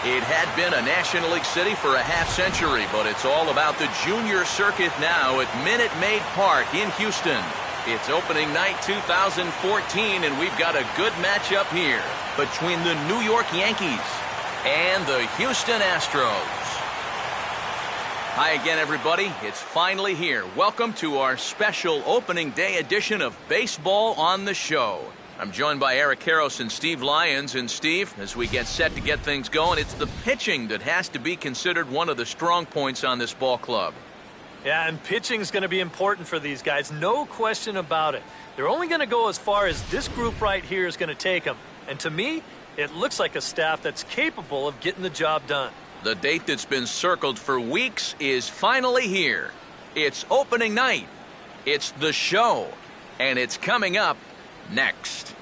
It had been a National League city for a half-century, but it's all about the junior circuit now at Minute Maid Park in Houston. It's opening night 2014, and we've got a good matchup here between the New York Yankees and the Houston Astros. Hi again, everybody. It's finally here. Welcome to our special opening day edition of Baseball on the Show. I'm joined by Eric Karros and Steve Lyons. And Steve, as we get set to get things going, it's the pitching that has to be considered one of the strong points on this ball club. Yeah, and pitching's going to be important for these guys, no question about it. They're only going to go as far as this group right here is going to take them. And to me, it looks like a staff that's capable of getting the job done. The date that's been circled for weeks is finally here. It's opening night. It's the show. And it's coming up next.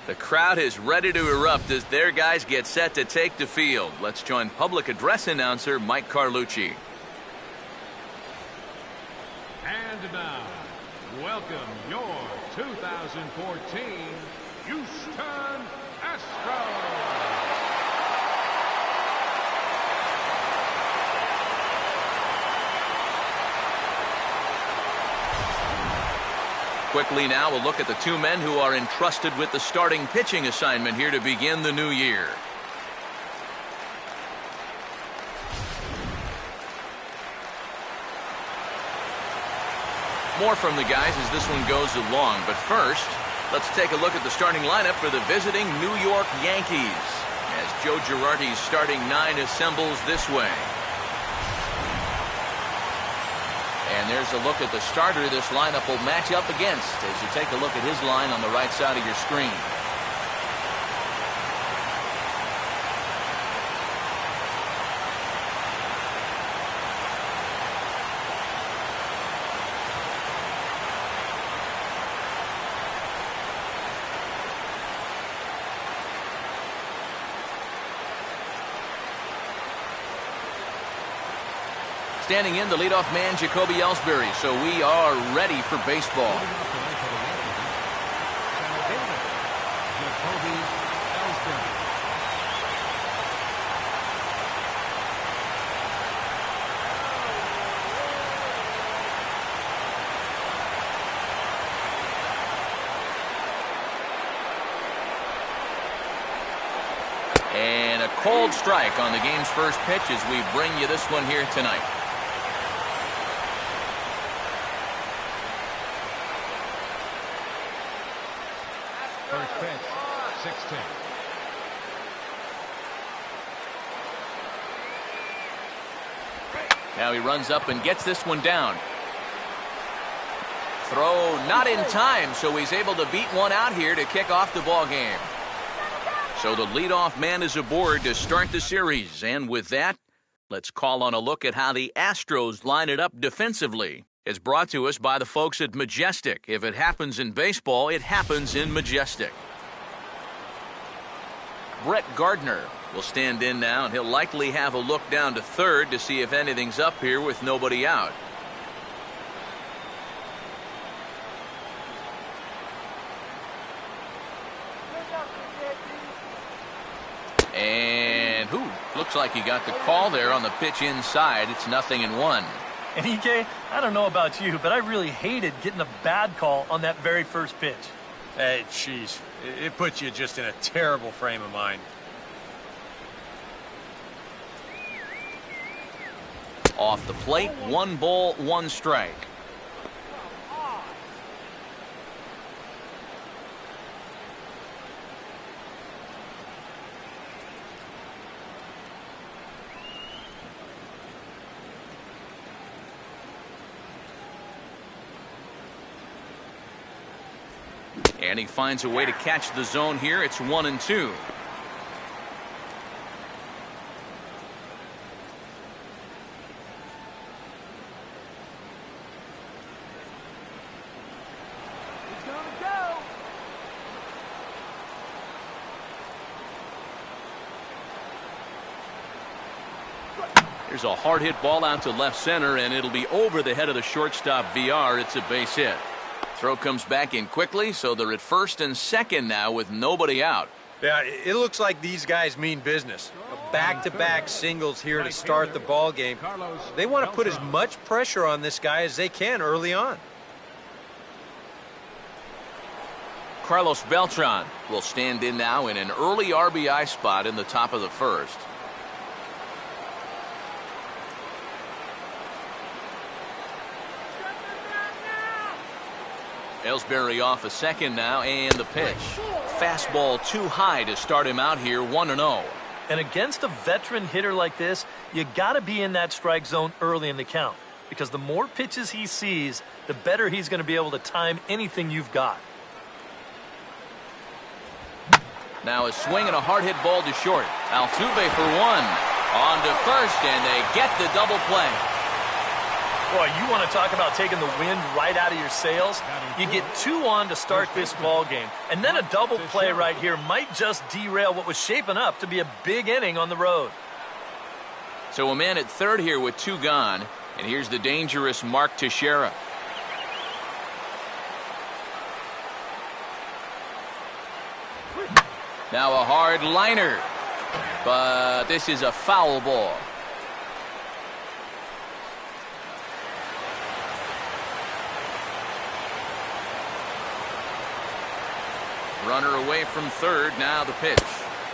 The crowd is ready to erupt as their guys get set to take the field. Let's join public address announcer Mike Carlucci. And now, welcome your 2014 Houston Astros. Quickly now, we'll look at the two men who are entrusted with the starting pitching assignment here to begin the new year. More from the guys as this one goes along, but first, let's take a look at the starting lineup for the visiting New York Yankees as Joe Girardi's starting nine assembles this way. And there's a look at the starter this lineup will match up against as you take a look at his line on the right side of your screen. Standing in, the leadoff man, Jacoby Ellsbury. So we are ready for baseball. And a cold strike on the game's first pitch as we bring you this one here tonight. First pitch, 6-10. Now he runs up and gets this one down. Throw not in time, so he's able to beat one out here to kick off the ball game. So the leadoff man is aboard to start the series. And with that, let's call on a look at how the Astros line it up defensively. It's brought to us by the folks at Majestic. If it happens in baseball, it happens in Majestic. Brett Gardner will stand in now, and he'll likely have a look down to third to see if anything's up here with nobody out. And looks like he got the call there on the pitch inside. It's 0-1. And EK, I don't know about you, but I really hated getting a bad call on that very first pitch. Hey, jeez. It puts you just in a terrible frame of mind. Off the plate, 1 ball, 1 strike. And he finds a way to catch the zone here. It's 1-2. Here's a hard hit ball out to left center, and it'll be over the head of the shortstop VR. It's a base hit. Throw comes back in quickly, so they're at first and second now with nobody out. Yeah, it looks like these guys mean business. Back-to-back singles here to start the ball game. They want to put as much pressure on this guy as they can early on. Carlos Beltran will stand in now in an early RBI spot in the top of the first. Ellsbury off a second now, and the pitch. Fastball too high to start him out here, 1-0. And against a veteran hitter like this, you got to be in that strike zone early in the count, because the more pitches he sees, the better he's going to be able to time anything you've got. Now a swing and a hard hit ball to short. Altuve for one. On to first, and they get the double play. Boy, you want to talk about taking the wind right out of your sails? You get 2 on to start this ball game, and then a double play right here might just derail what was shaping up to be a big inning on the road. So a man at third here with 2 gone, and here's the dangerous Mark Teixeira. Now a hard liner, but this is a foul ball. Runner away from third, now the pitch.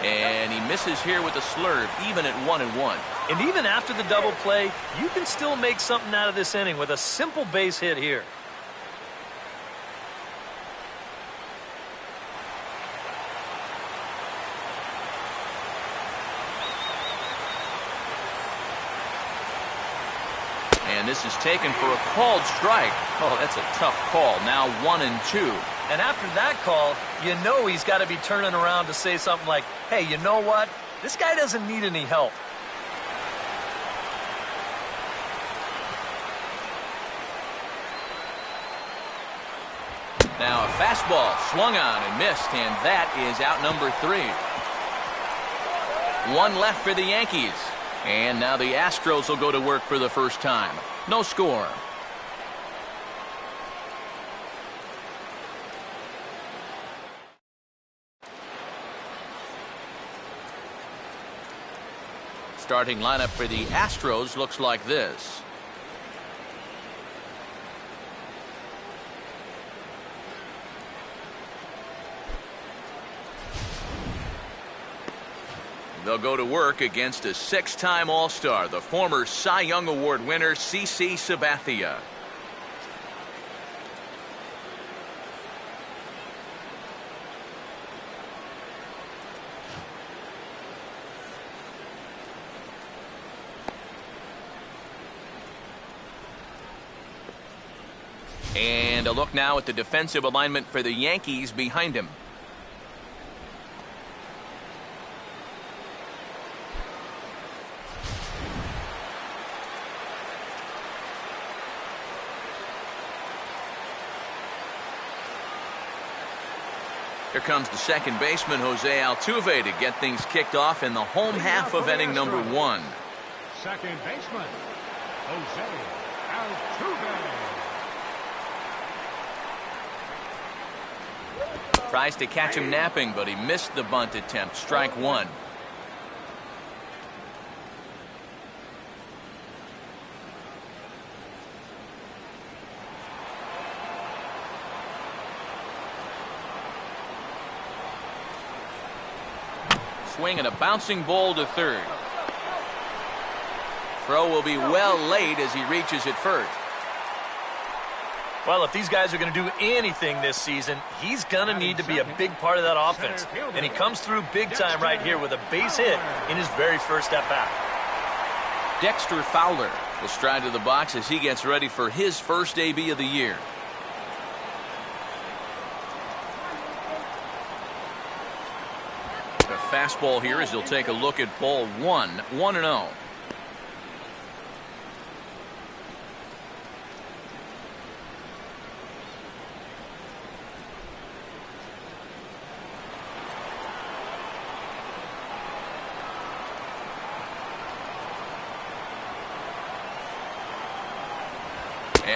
And he misses here with a slurve, even at 1-1. And even after the double play, you can still make something out of this inning with a simple base hit here. And this is taken for a called strike. Oh, that's a tough call. Now 1-2. And after that call, you know he's got to be turning around to say something like, hey, you know what? This guy doesn't need any help. Now a fastball swung on and missed, and that is out number 3. 1 left for the Yankees. And now the Astros will go to work for the first time. No score. Starting lineup for the Astros looks like this. They'll go to work against a 6-time All-Star, the former Cy Young Award winner, CC Sabathia. And a look now at the defensive alignment for the Yankees behind him. Here comes the second baseman, Jose Altuve, to get things kicked off in the home half of inning number 1. Second baseman, Jose Altuve. Tries to catch him napping, but he missed the bunt attempt. Strike 1. Swing and a bouncing ball to third. Throw will be well late as he reaches it first. Well, if these guys are going to do anything this season, he's going to need to be a big part of that offense. And he comes through big time right here with a base hit in his very first at-bat. Dexter Fowler will stride to the box as he gets ready for his first AB of the year. A fastball here as he'll take a look at ball 1, 1-0.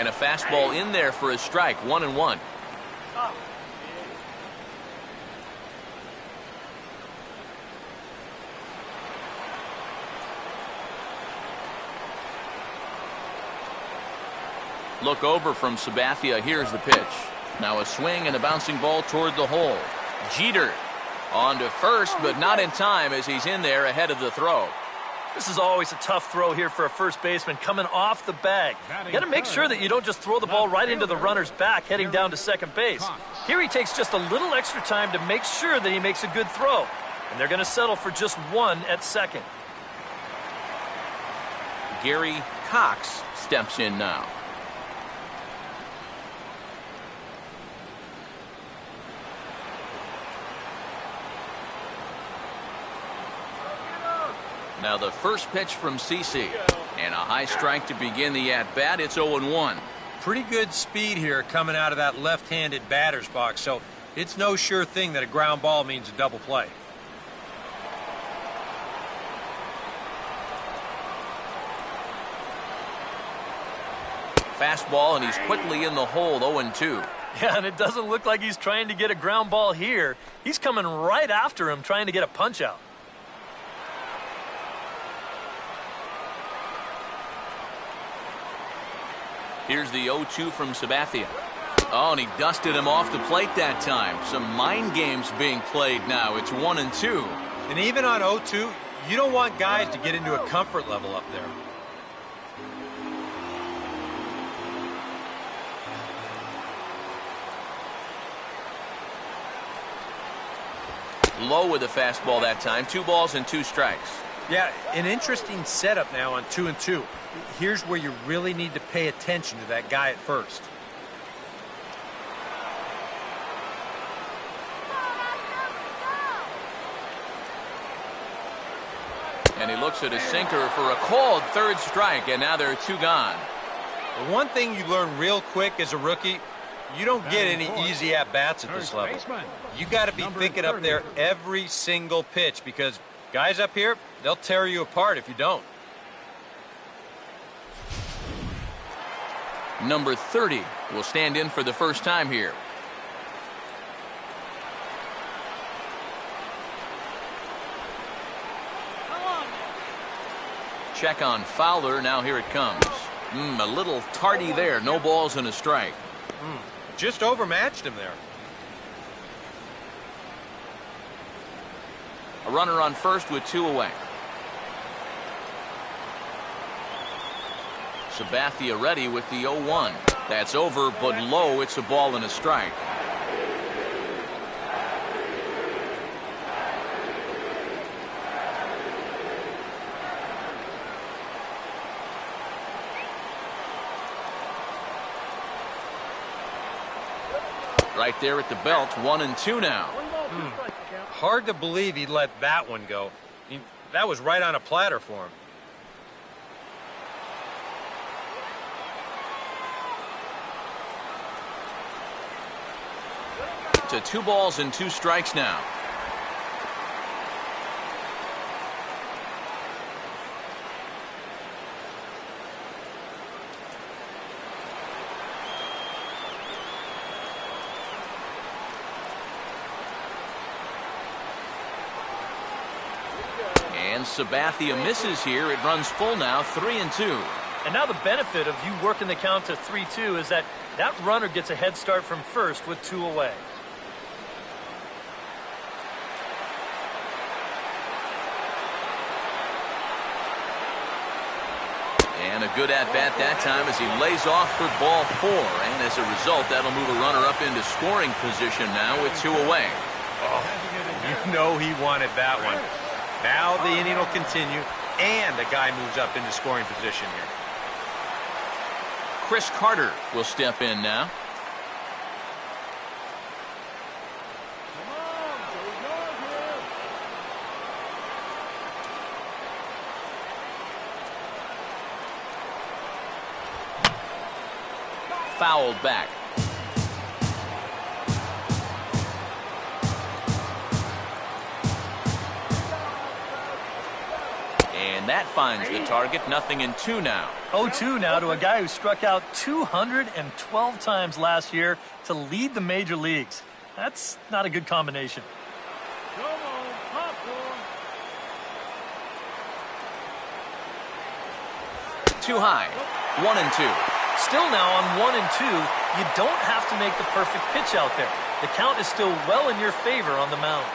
And a fastball in there for a strike, 1-1. Look over from Sabathia. Here's the pitch. Now a swing and a bouncing ball toward the hole. Jeter on to first, but not in time as he's in there ahead of the throw. This is always a tough throw here for a first baseman coming off the bag. You got to make sure that you don't just throw the ball right into the runner's back heading down to second base. Here he takes just a little extra time to make sure that he makes a good throw. And they're going to settle for just one at second. Gary Cox steps in now. Now the first pitch from CeCe. And a high strike to begin the at-bat. It's 0-1. Pretty good speed here coming out of that left-handed batter's box, so it's no sure thing that a ground ball means a double play. Fastball, and he's quickly in the hole, 0-2. Yeah, and it doesn't look like he's trying to get a ground ball here. He's coming right after him, trying to get a punch-out. Here's the 0-2 from Sabathia. Oh, and he dusted him off the plate that time. Some mind games being played now. It's 1-2. And even on 0-2, you don't want guys to get into a comfort level up there. Low with a fastball that time. 2 balls and 2 strikes. Yeah, an interesting setup now on 2-2. Here's where you really need to pay attention to that guy at first. And he looks at his sinker for a called third strike, and now there are 2 gone. The one thing you learn real quick as a rookie, you don't get any easy at-bats at this level. You got to be thinking up there every single pitch, because guys up here, they'll tear you apart if you don't. Number 30 will stand in for the first time here. Check on Fowler. Now here it comes. A little tardy there. No balls and a strike. Just overmatched him there. A runner on first with 2 away. Sabathia ready with the 0-1. That's over, but low. It's a ball and a strike. Right there at the belt, 1-2 now. Hard to believe he let that one go. That was right on a platter for him. To 2 balls and 2 strikes now. And Sabathia misses here. It runs full now, 3-2. And now the benefit of you working the count to 3-2 is that runner gets a head start from first with 2 away. And a good at-bat that time as he lays off for ball 4. And as a result, that'll move a runner up into scoring position now with 2 away. Oh, you know he wanted that one. Now the inning will continue, and the guy moves up into scoring position here. Chris Carter will step in now. Fouled back. And that finds the target. 0-2 now. 0-2 now to a guy who struck out 212 times last year to lead the major leagues. That's not a good combination. Too high. 1-2. Still now on 1-2, you don't have to make the perfect pitch out there. The count is still well in your favor on the mound.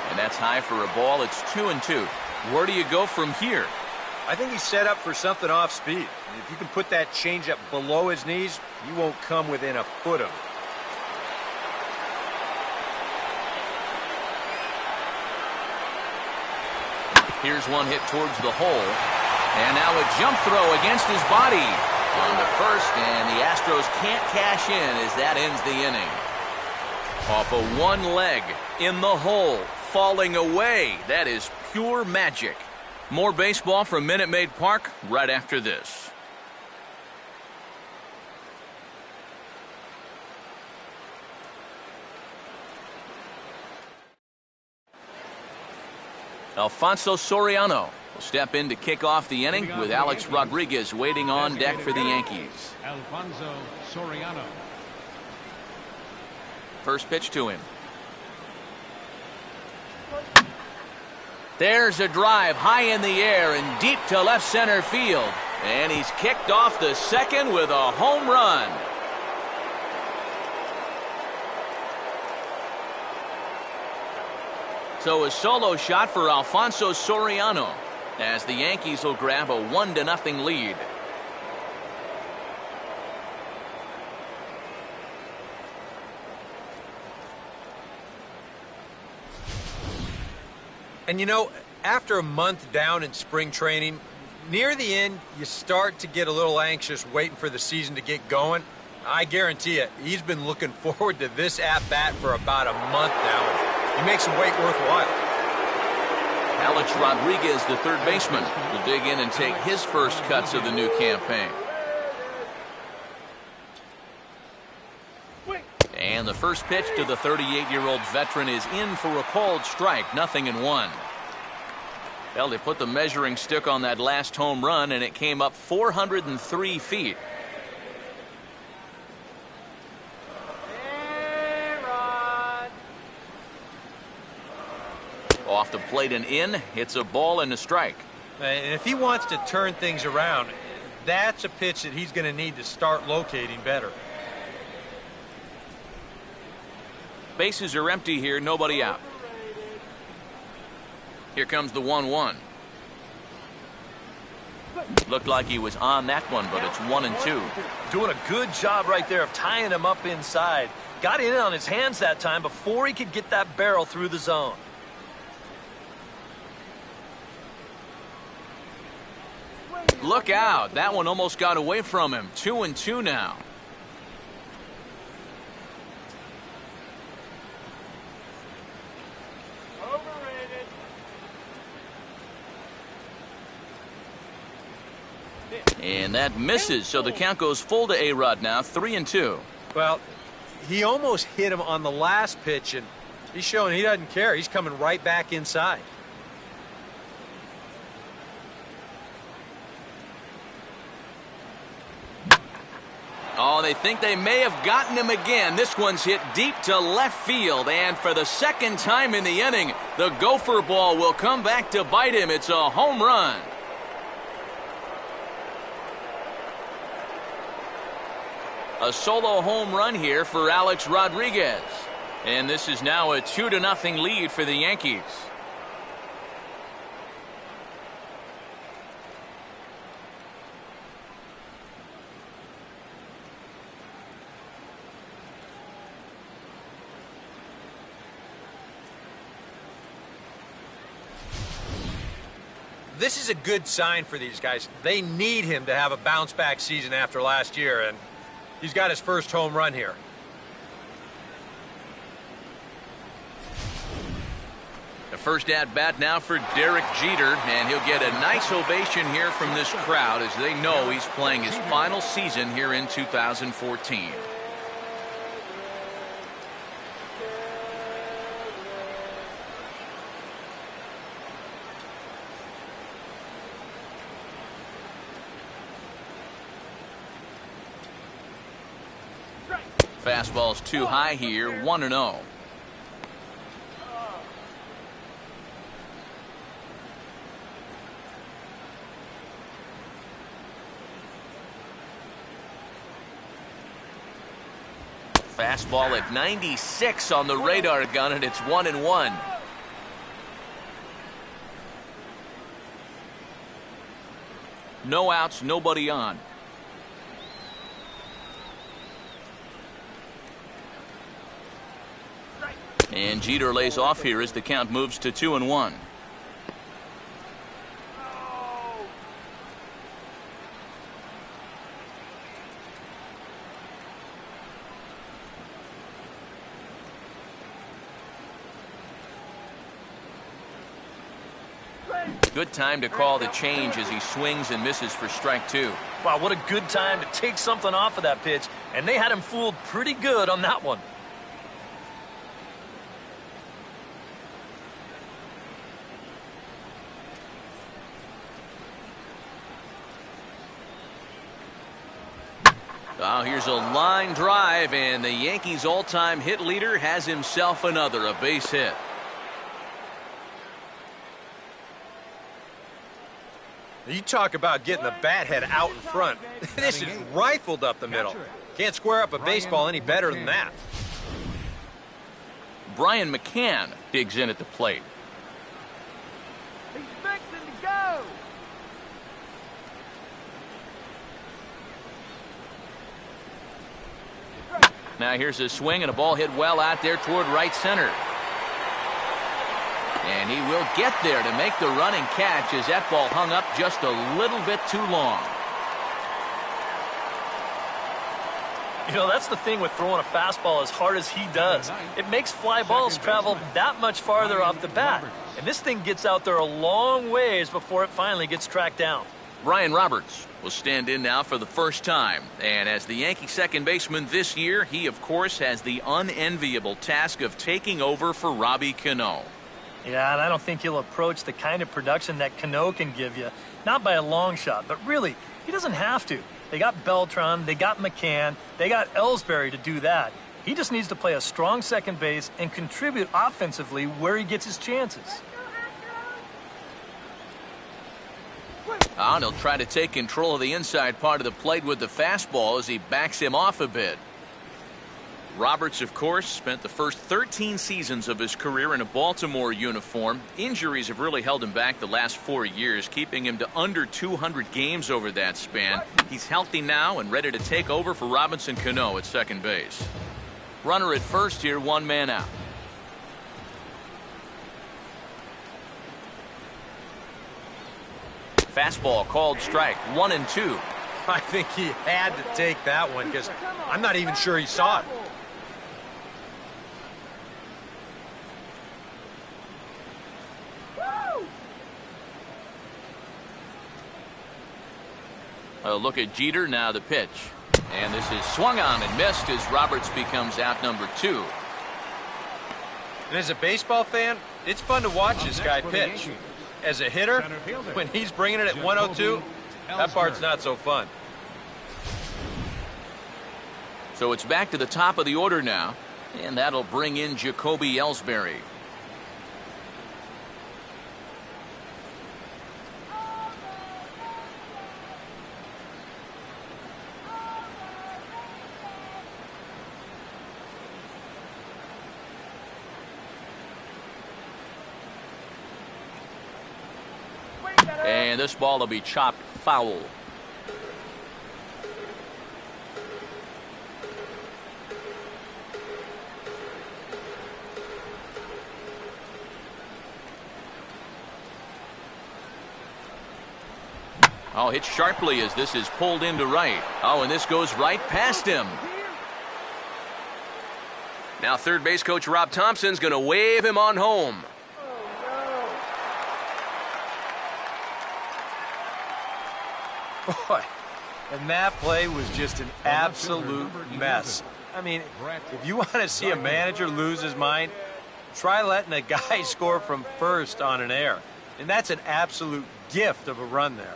And that's high for a ball. It's 2-2. Where do you go from here? I think he's set up for something off speed. If you can put that changeup below his knees, you won't come within a foot of it. Here's one hit towards the hole. And now a jump throw against his body on the first, and the Astros can't cash in as that ends the inning. Off of one leg, in the hole, falling away. That is pure magic. More baseball from Minute Maid Park right after this. Alfonso Soriano will step in to kick off the inning with Alex Rodriguez waiting on deck for the Yankees. Alfonso Soriano. First pitch to him. There's a drive high in the air and deep to left center field. And he's kicked off the second with a home run. So a solo shot for Alfonso Soriano as the Yankees will grab a 1-0 lead. And you know, after a month down in spring training, near the end, you start to get a little anxious waiting for the season to get going. I guarantee you, he's been looking forward to this at-bat for about a month now. He makes him wait worthwhile. Alex Rodriguez, the third baseman, will dig in and take his first cuts of the new campaign. And the first pitch to the 38-year-old veteran is in for a called strike, 0-1. Well, they put the measuring stick on that last home run, and it came up 403 feet. Off the plate and in, hits a ball and a strike. And if he wants to turn things around, that's a pitch that he's going to need to start locating better. Bases are empty here, nobody out. Here comes the 1-1. Looked like he was on that one, but it's 1-2. Doing a good job right there of tying him up inside. Got in on his hands that time before he could get that barrel through the zone. Look out. That one almost got away from him. 2-2 now. Overrated. And that misses, so the count goes full to A-Rod now, 3-2. Well, he almost hit him on the last pitch, and he's showing he doesn't care. He's coming right back inside. Oh, they think they may have gotten him again. This one's hit deep to left field, and for the second time in the inning, the gopher ball will come back to bite him. It's a home run. A solo home run here for Alex Rodriguez. And this is now a 2-0 lead for the Yankees. This is a good sign for these guys. They need him to have a bounce-back season after last year, and he's got his first home run here. The first at-bat now for Derek Jeter, and he'll get a nice ovation here from this crowd as they know he's playing his final season here in 2014. Fastball's too high here, 1-0. Fastball at 96 on the radar gun, and it's 1-1. No outs, nobody on. And Jeter lays off here as the count moves to 2-1. Good time to call the change as he swings and misses for strike 2. Wow, what a good time to take something off of that pitch, and they had him fooled pretty good on that one. Oh, here's a line drive, and the Yankees' all-time hit leader has himself another, a base hit. You talk about getting the bat head out in front. This is rifled up the middle. Can't square up a baseball any better than that. Brian McCann digs in at the plate. He's fixing to go. Now here's a swing and a ball hit well out there toward right center. And he will get there to make the running catch as that ball hung up just a little bit too long. You know, that's the thing with throwing a fastball as hard as he does. It makes fly balls travel that much farther off the bat. And this thing gets out there a long ways before it finally gets tracked down. Brian Roberts will stand in now for the first time. And as the Yankee second baseman this year, he, of course, has the unenviable task of taking over for Robbie Cano. Yeah, and I don't think he'll approach the kind of production that Cano can give you. Not by a long shot, but really, he doesn't have to. They got Beltran, they got McCann, they got Ellsbury to do that. He just needs to play a strong second base and contribute offensively where he gets his chances. And he'll try to take control of the inside part of the plate with the fastball as he backs him off a bit. Roberts, of course, spent the first 13 seasons of his career in a Baltimore uniform. Injuries have really held him back the last 4 years, keeping him to under 200 games over that span. He's healthy now and ready to take over for Robinson Cano at second base. Runner at first here, 1 man out. Fastball called strike, 1-2. I think he had to take that one because I'm not even sure he saw it. A look at Jeter, now the pitch. And this is swung on and missed as Roberts becomes out number 2. And as a baseball fan, it's fun to watch this guy pitch. As a hitter, when he's bringing it at 102, that part's not so fun. So it's back to the top of the order now, and that'll bring in Jacoby Ellsbury. And this ball will be chopped foul. Oh, hit sharply as this is pulled into right. Oh, and this goes right past him. Now third base coach Rob Thompson's going to wave him on home. Boy, and that play was just an absolute mess. I mean, if you want to see a manager lose his mind, try letting a guy score from first on an error. And that's an absolute gift of a run there.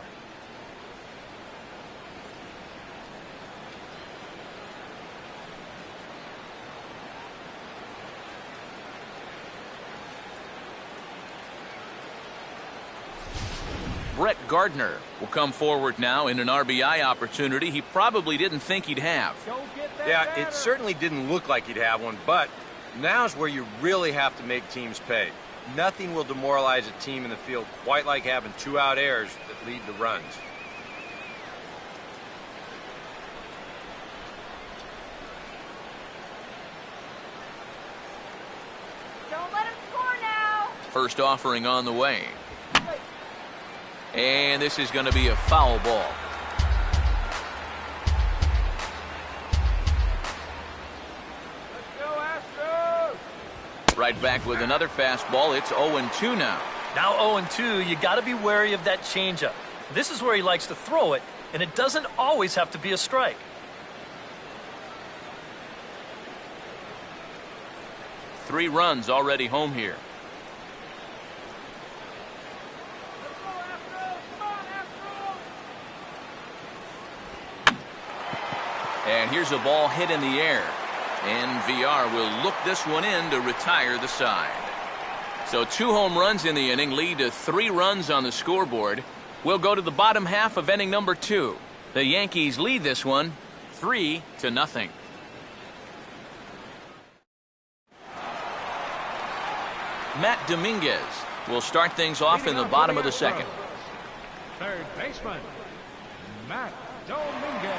Brett Gardner will come forward now in an RBI opportunity he probably didn't think he'd have. Yeah, it certainly didn't look like he'd have one, but now's where you really have to make teams pay. Nothing will demoralize a team in the field quite like having 2 out errors that lead to runs. Don't let him score now. First offering on the way. And this is going to be a foul ball. Let's go, Astros. Right back with another fastball. It's 0-2 now. Now 0-2, you got to be wary of that changeup. This is where he likes to throw it, and it doesn't always have to be a strike. Three runs already home here. Let's go, Astros. Come on, Astros. And here's a ball hit in the air. And VR will look this one in to retire the side. So 2 home runs in the inning lead to 3 runs on the scoreboard. We'll go to the bottom half of inning number 2. The Yankees lead this one 3-0. Matt Dominguez will start things off in the bottom of the second. Third baseman, Matt Dominguez.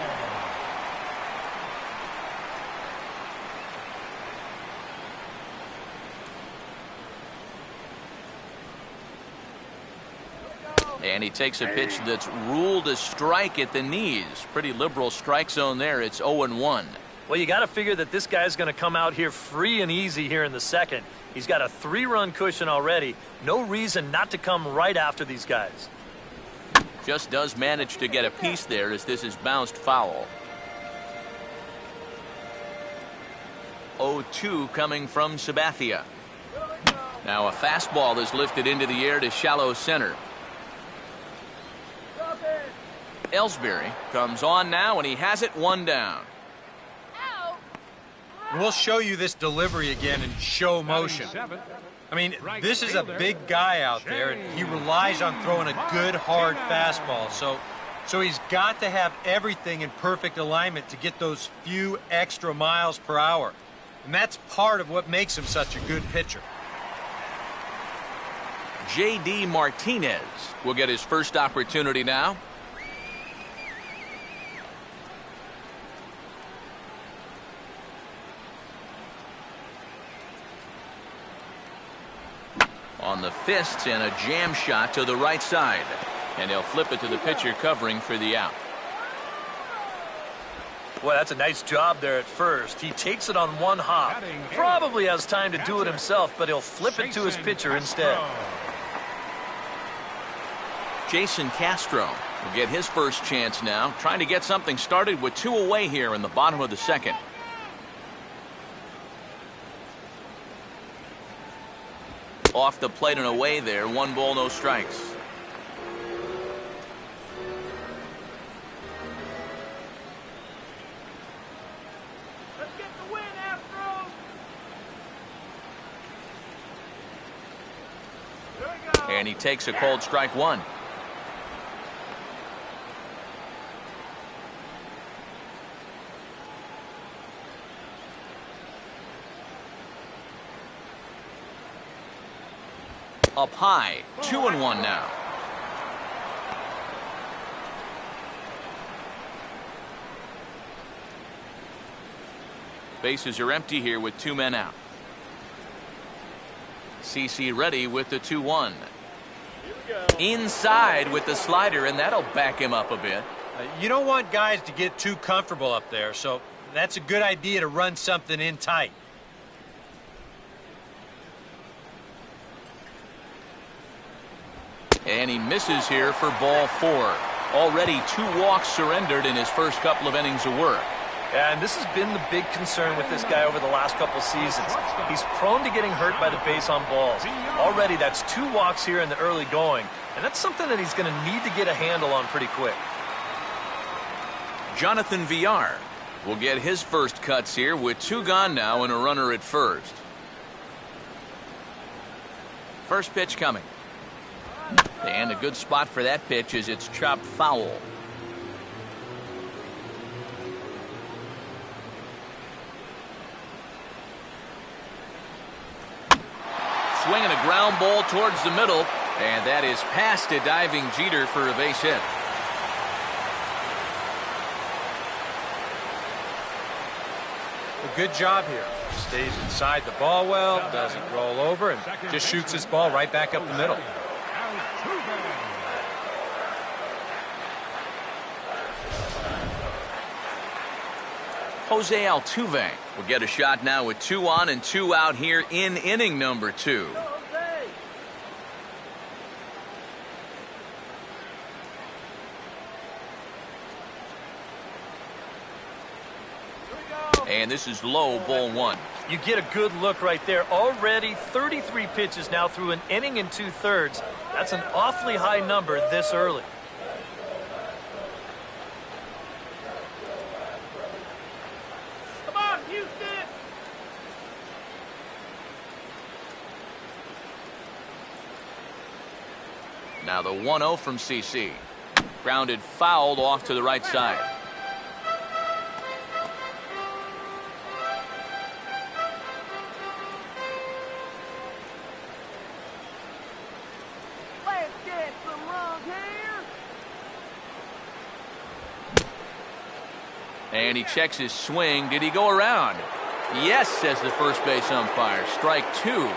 And he takes a pitch that's ruled a strike at the knees. Pretty liberal strike zone there. It's 0-1. Well, you got to figure that this guy's going to come out here free and easy here in the second. He's got a 3-run cushion already. No reason not to come right after these guys. Just does manage to get a piece there as this is bounced foul. 0-2 coming from Sabathia. Now a fastball is lifted into the air to shallow center. Ellsbury comes on now, and he has it 1 down. We'll show you this delivery again in show motion. I mean, this is a big guy out there, and he relies on throwing a good, hard fastball. So he's got to have everything in perfect alignment to get those few extra miles per hour. And that's part of what makes him such a good pitcher. J.D. Martinez will get his first opportunity now. On the fists and a jam shot to the right side. And he'll flip it to the pitcher covering for the out. Boy, that's a nice job there at first. He takes it on 1 hop. Probably has time to do it himself, but he'll flip it to his pitcher instead. Jason Castro will get his first chance now, trying to get something started with 2 away here in the bottom of the second. Off the plate and away there. 1 ball, no strikes. Let's get the win, Astros. There we go. And he takes a cold strike 1. Up high, 2-1 now. Bases are empty here with 2 men out. CC ready with the 2-1. Inside with the slider, and that'll back him up a bit. You don't want guys to get too comfortable up there, so that's a good idea to run something in tight. And he misses here for ball 4. Already 2 walks surrendered in his first couple of innings of work. And this has been the big concern with this guy over the last couple seasons. He's prone to getting hurt by the base on balls. Already that's 2 walks here in the early going, and that's something that he's going to need to get a handle on pretty quick. Jonathan VR will get his first cuts here with 2 gone now and a runner at first. First pitch coming. And a good spot for that pitch as it's chopped foul. Swinging a ground ball towards the middle, and that is past a diving Jeter for a base hit. A good job here. Stays inside the ball well, doesn't roll over, and just shoots this ball right back up the middle. Jose Altuve will get a shot now with 2 on and 2 out here in inning number 2. And this is low, ball 1. You get a good look right there. Already 33 pitches now through an inning and 2/3. That's an awfully high number this early. Come on, Houston! Now the 1-0 from CC. Grounded fouled off to the right side. Let's get some runs here! And he checks his swing. Did he go around? Yes, says the first base umpire. Strike 2.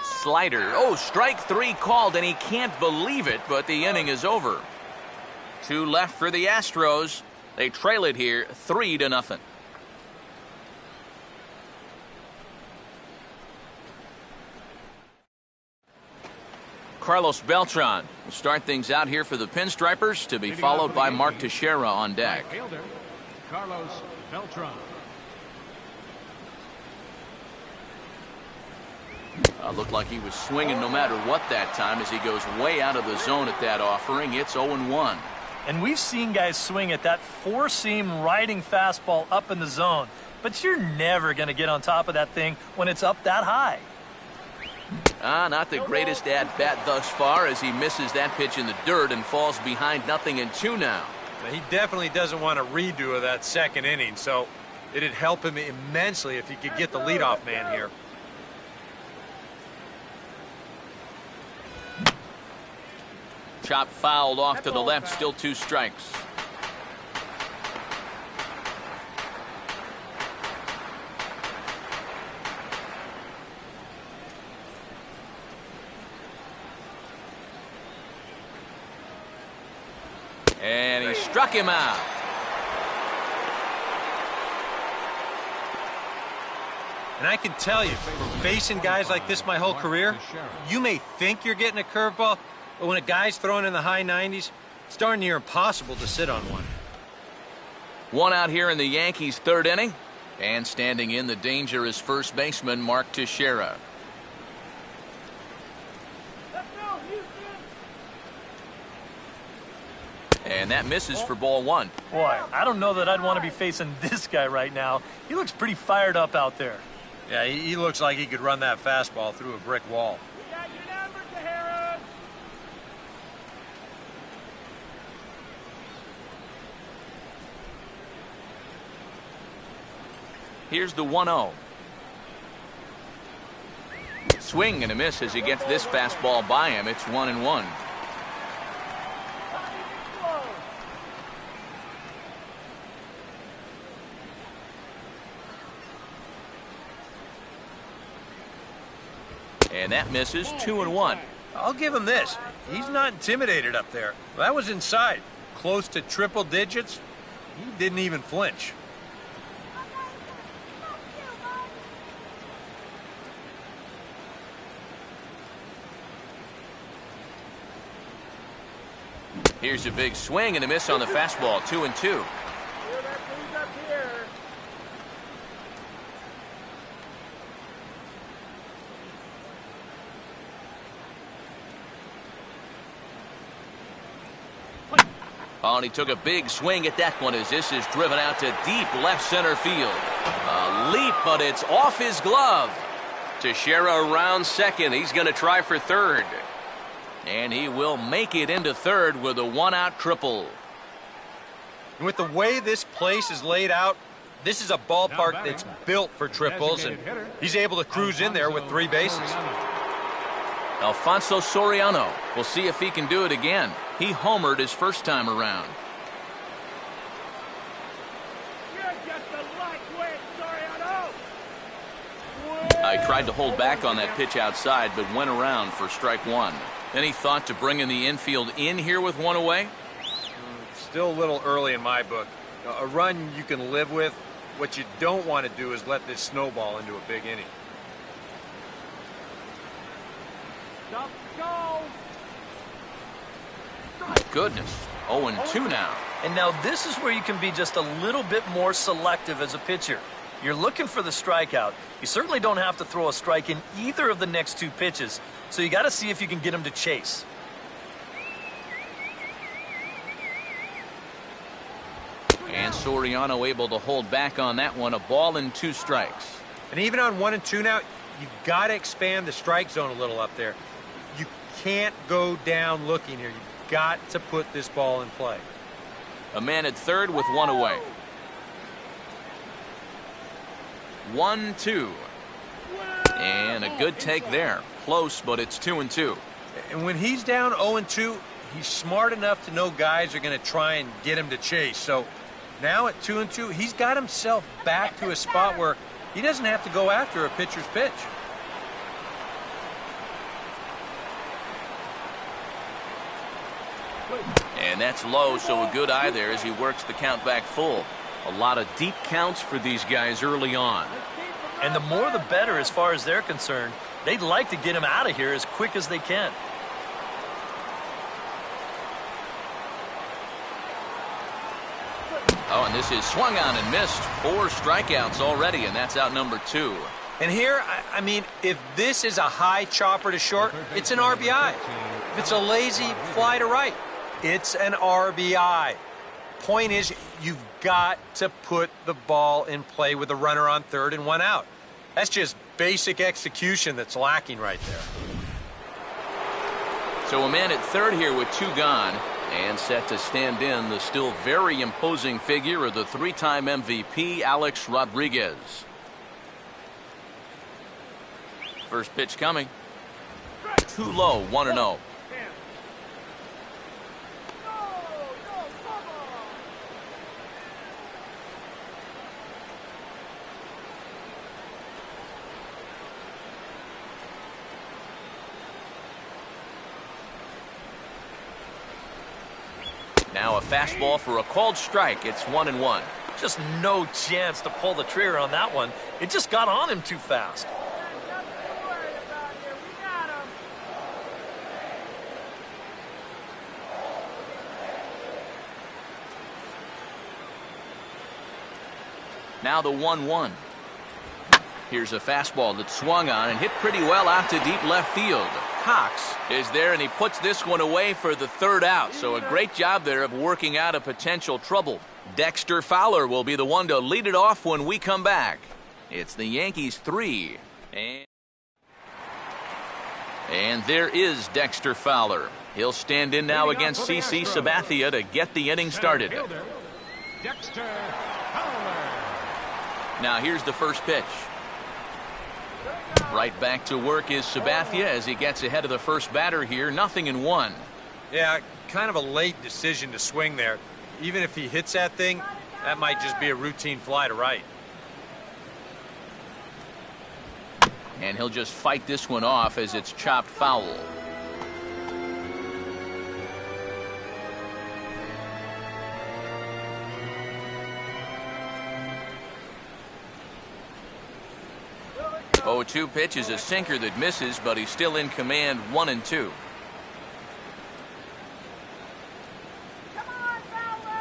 Slider. Oh, strike 3 called, and he can't believe it, but the inning is over. 2 left for the Astros. They trail it here 3-0. Carlos Beltran will start things out here for the Pinstripers, to be followed by Mark Teixeira on deck. Fielder, Carlos Beltran. Looked like he was swinging no matter what that time as he goes way out of the zone at that offering. It's 0-1. And we've seen guys swing at that four-seam riding fastball up in the zone, but you're never going to get on top of that thing when it's up that high. Not the greatest at-bat thus far as he misses that pitch in the dirt and falls behind 0-2 now. He definitely doesn't want a redo of that second inning, so it'd help him immensely if he could get the leadoff man here. Chop fouled off to the left, still 2 strikes. And he struck him out. And I can tell you, from facing guys like this my whole career, you may think you're getting a curveball, but when a guy's throwing in the high 90s, it's darn near impossible to sit on one. 1 out here in the Yankees' 3rd inning. And standing in the danger is first baseman Mark Teixeira. Let's go, Houston! And that misses for ball 1. Boy, I don't know that I'd want to be facing this guy right now. He looks pretty fired up out there. Yeah, he looks like he could run that fastball through a brick wall. We got your number, Tejera! Here's the 1-0. Swing and a miss as he gets this fastball by him. It's 1-1. And that misses 2-1. I'll give him this. He's not intimidated up there. That was inside. Close to triple digits. He didn't even flinch. Here's a big swing and a miss on the fastball. 2-2. Feel that breeze up here. Oh, and he took a big swing at that one as this is driven out to deep left center field. A leap, but it's off his glove. Teixeira around second. He's going to try for third. And he will make it into third with a one-out triple. And with the way this place is laid out, this is a ballpark that's built for triples, and he's able to cruise in there with 3 bases. Alfonso Soriano. We'll see if he can do it again. He homered his first time around. You're just a lightweight, Soriano. I tried to hold back on that pitch outside, but went around for strike one. Any thought to bringing the infield in here with one away? Still a little early in my book. A run you can live with. What you don't want to do is let this snowball into a big inning. Stop, go. Goodness. 0-2 now. And now this is where you can be just a little bit more selective as a pitcher. You're looking for the strikeout. You certainly don't have to throw a strike in either of the next 2 pitches, so you got to see if you can get him to chase. And Soriano able to hold back on that one. A ball and 2 strikes. And even on 1 and 2 now, you've got to expand the strike zone a little up there. You can't go down looking here. You've got to put this ball in play. A man at third with 1 away. 1-2. And a good take there. Close, but it's 2-2. And when he's down 0-2, he's smart enough to know guys are going to try and get him to chase. So now at 2-2, he's got himself back to a spot where he doesn't have to go after a pitcher's pitch. And that's low, so a good eye there as he works the count back full. A lot of deep counts for these guys early on. And the more the better as far as they're concerned. They'd like to get him out of here as quick as they can. Oh, and this is swung on and missed. 4 strikeouts already, and that's out number 2. And here, I mean, if this is a high chopper to short, it's an RBI. If it's a lazy fly to right, it's an RBI. Point is, you've got to put the ball in play with a runner on third and 1 out. That's just basic execution that's lacking right there. So a man at third here with 2 gone. And set to stand in the still very imposing figure of the 3-time MVP, Alex Rodriguez. First pitch coming. Too low, 1-0. Now a fastball for a called strike. It's 1-1. Just no chance to pull the trigger on that one. It just got on him too fast. Nothing to worry about here. We got him. Now the 1-1. Here's a fastball that swung on and hit pretty well out to deep left field. Cox is there, and he puts this one away for the 3rd out. So a great job there of working out a potential trouble. Dexter Fowler will be the one to lead it off when we come back. It's the Yankees 3. And there is Dexter Fowler. He'll stand in now against CC Sabathia to get the inning started. Dexter Fowler. Now here's the first pitch. Right back to work is Sabathia as he gets ahead of the first batter here. 0-1. Yeah, kind of a late decision to swing there. Even if he hits that thing, that might just be a routine fly to right. And he'll just fight this one off as it's chopped foul. Oh, 2 pitch is a sinker that misses, but he's still in command. 1-2. Come on, Fowler.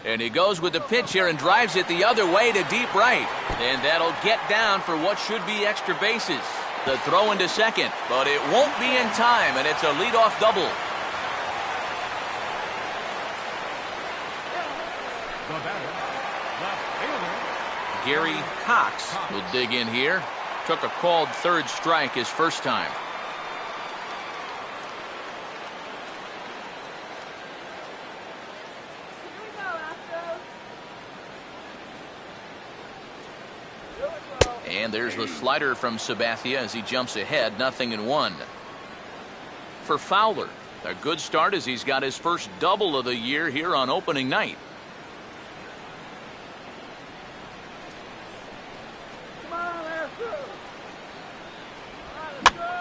And he goes with the pitch here and drives it the other way to deep right. And that'll get down for what should be extra bases. The throw into second, but it won't be in time, and it's a leadoff double. The batter, left fielder. Gary Cox will dig in here. Took a called third strike his first time. Here we go, Astros. And there's the slider from Sabathia as he jumps ahead, 0-1. For Fowler, a good start as he's got his first double of the year here on opening night. Come on, Astros.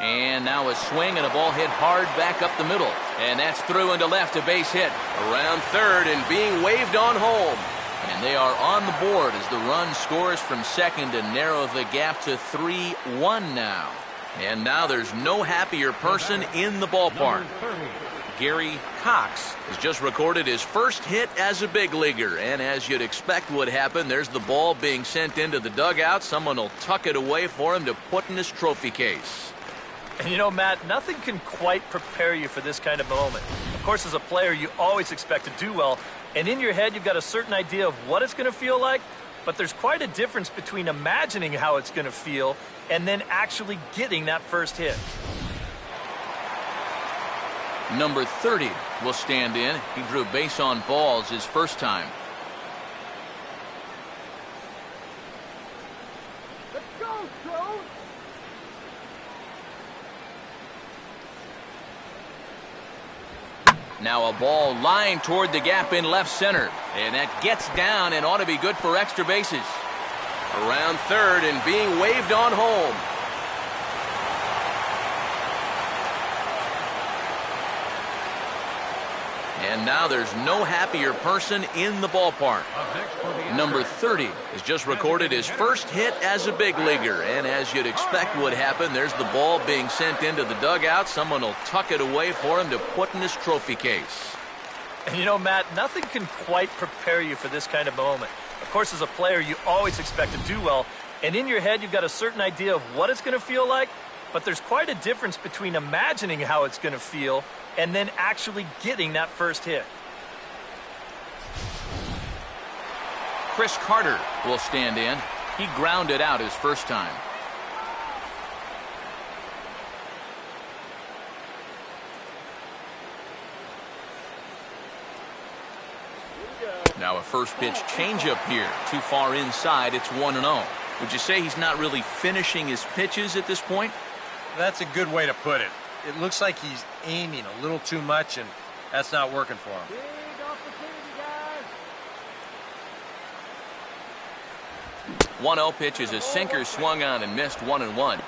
And now a swing and a ball hit hard back up the middle. And that's through into left, a base hit. Around third and being waved on home. And they are on the board as the run scores from second to narrow the gap to 3-1 now. And now there's no happier person in the ballpark. Gary Cox has just recorded his first hit as a big leaguer. And as you'd expect would happen, there's the ball being sent into the dugout. Someone will tuck it away for him to put in his trophy case. And you know, Matt, nothing can quite prepare you for this kind of moment. Of course, as a player, you always expect to do well. And in your head, you've got a certain idea of what it's going to feel like. But there's quite a difference between imagining how it's going to feel and then actually getting that first hit. Number 30 will stand in. He drew base on balls his first time. Let's go, Stros. Now a ball lined toward the gap in left center. And that gets down and ought to be good for extra bases. Around third and being waved on home. And now there's no happier person in the ballpark. Number 30 has just recorded his first hit as a big leaguer. And as you'd expect would happen, there's the ball being sent into the dugout. Someone will tuck it away for him to put in his trophy case. And you know, Matt, nothing can quite prepare you for this kind of moment. Of course, as a player, you always expect to do well. And in your head, you've got a certain idea of what it's going to feel like. But there's quite a difference between imagining how it's going to feel and then actually getting that first hit. Chris Carter will stand in. He grounded out his first time. Now a first pitch changeup here. Too far inside. It's 1-0. Would you say he's not really finishing his pitches at this point? That's a good way to put it. It looks like he's aiming a little too much, and that's not working for him. Big opportunity, guys. 1-0 pitch is a sinker swung on and missed, 1-1.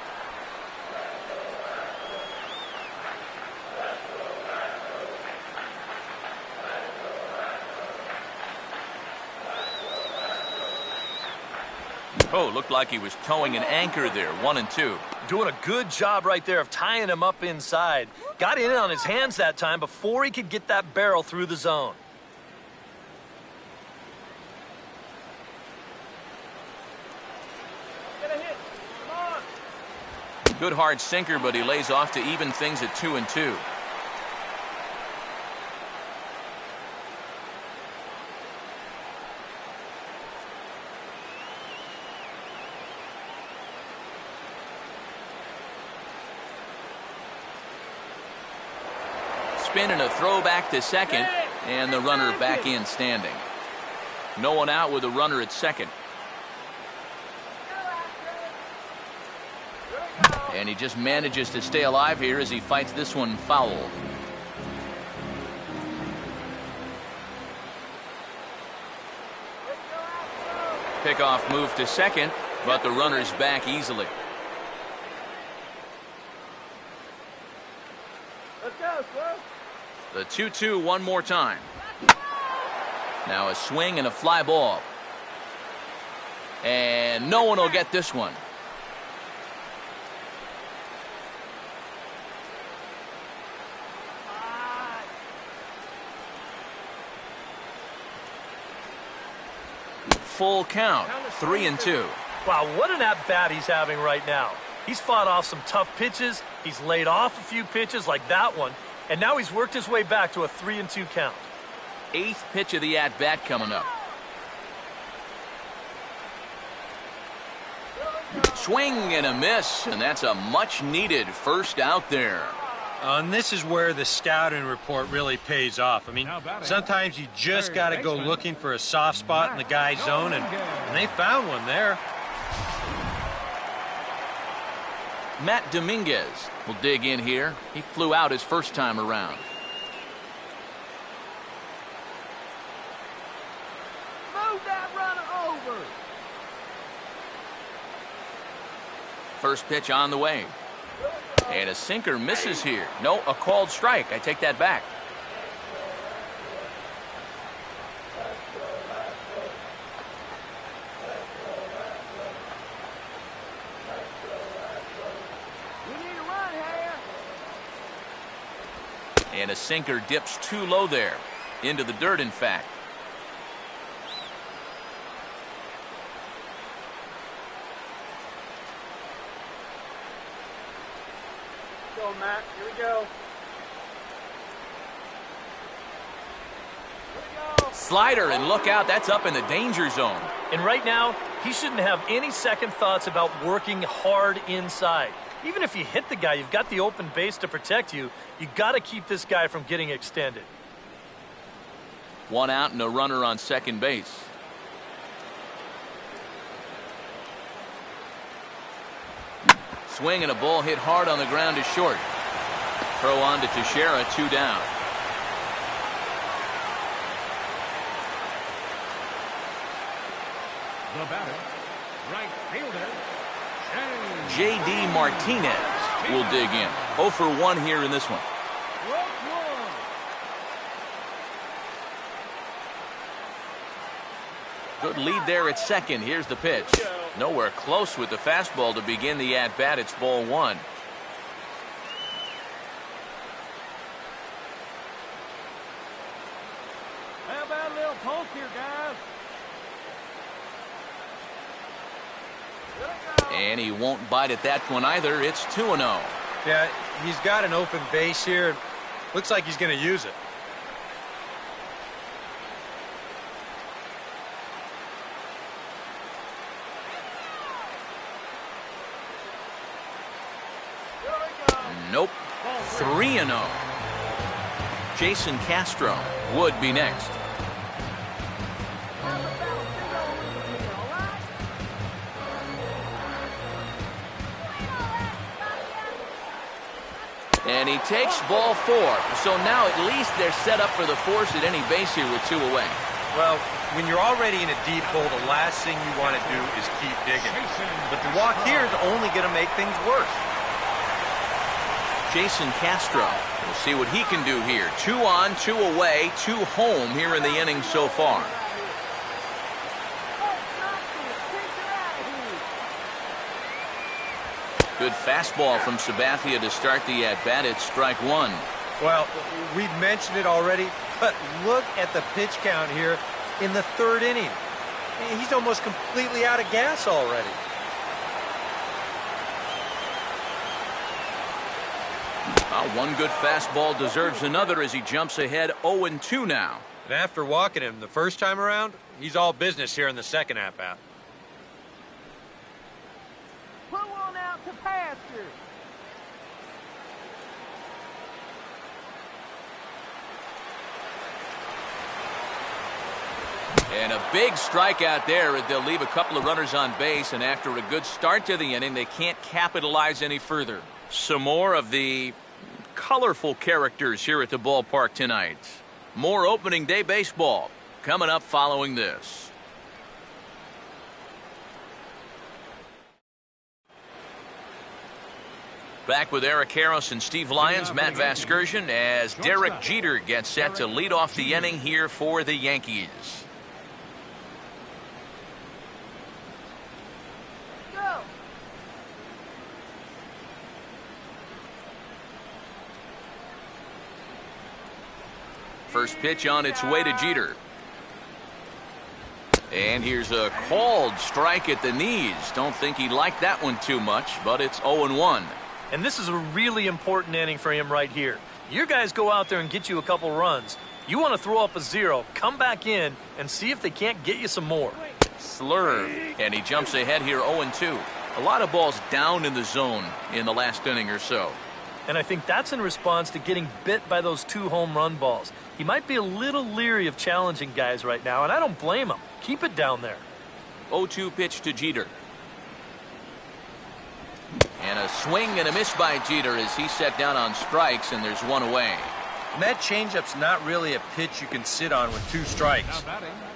Oh, looked like he was towing an anchor there, 1-2. Doing a good job right there of tying him up inside. Got in on his hands that time before he could get that barrel through the zone. Get a hit. Come on. Good hard sinker, but he lays off to even things at 2-2. Spin and a throw back to second, and the runner back in standing. No one out with a runner at second. And he just manages to stay alive here as he fights this one foul. Pickoff move to second, but the runner's back easily. Let's go, Stros. The 2-2 one more time. Now a swing and a fly ball. And no one will get this one. Full count, 3-2. Wow, what an at-bat he's having right now. He's fought off some tough pitches. He's laid off a few pitches like that one. And now he's worked his way back to a 3-2 count. 8th pitch of the at-bat coming up. Swing and a miss, and that's a much-needed first out there. And this is where the scouting report really pays off. I mean, sometimes you just got to go looking for a soft spot in the guy's zone, and they found one there. Matt Dominguez will dig in here. He flew out his first time around. Move that runner over. First pitch on the way. And a sinker misses here. No, a called strike. I take that back. We need a run here. And a sinker dips too low there. Into the dirt, in fact. Go, Matt. Here we go. Slider, and look out. That's up in the danger zone. And right now, he shouldn't have any second thoughts about working hard inside. Even if you hit the guy, you've got the open base to protect you. You got to keep this guy from getting extended. 1 out and a runner on second base. Swing and a ball hit hard on the ground is short. Throw on to Teixeira, 2 down. The batter, right fielder, J.D. Martinez will dig in. 0 for 1 here in this one. Good lead there at second. Here's the pitch. Nowhere close with the fastball to begin the at-bat. It's ball 1. How about a little poke here, guys? And he won't bite at that one either. It's 2-0. Yeah, he's got an open base here. Looks like he's going to use it. Nope. 3-0. Jason Castro would be next. And he takes ball 4. So now at least they're set up for the force at any base here with 2 away. Well, when you're already in a deep hole, the last thing you want to do is keep digging. But the walk here is only going to make things worse. Jason Castro. We'll see what he can do here. 2 on, 2 away, 2 home here in the inning so far. Good fastball from Sabathia to start the at-bat. It's strike 1. Well, we've mentioned it already, but look at the pitch count here in the 3rd inning. He's almost completely out of gas already. One good fastball deserves another as he jumps ahead 0-2 now. And after walking him the first time around, he's all business here in the second at-bat. Pull one out to pasture. And a big strikeout there. They'll leave a couple of runners on base, and after a good start to the inning, they can't capitalize any further. Some more of the colorful characters here at the ballpark tonight. More opening day baseball coming up following this. Back with Eric Harris and Steve Lyons, Matt Vasgersian, as Derek Jeter gets set to lead off the inning here for the Yankees. Go. First pitch on its way to Jeter. And here's a called strike at the knees. Don't think he liked that one too much, but it's 0-1. And this is a really important inning for him right here. Your guys go out there and get you a couple runs. You want to throw up a 0, come back in, and see if they can't get you some more. Slurve, and he jumps ahead here 0-2. A lot of balls down in the zone in the last inning or so. And I think that's in response to getting bit by those 2 home run balls. He might be a little leery of challenging guys right now, and I don't blame him. Keep it down there. 0-2 pitch to Jeter. And a swing and a miss by Jeter as he set down on strikes, and there's 1 away. And that changeup's not really a pitch you can sit on with 2 strikes.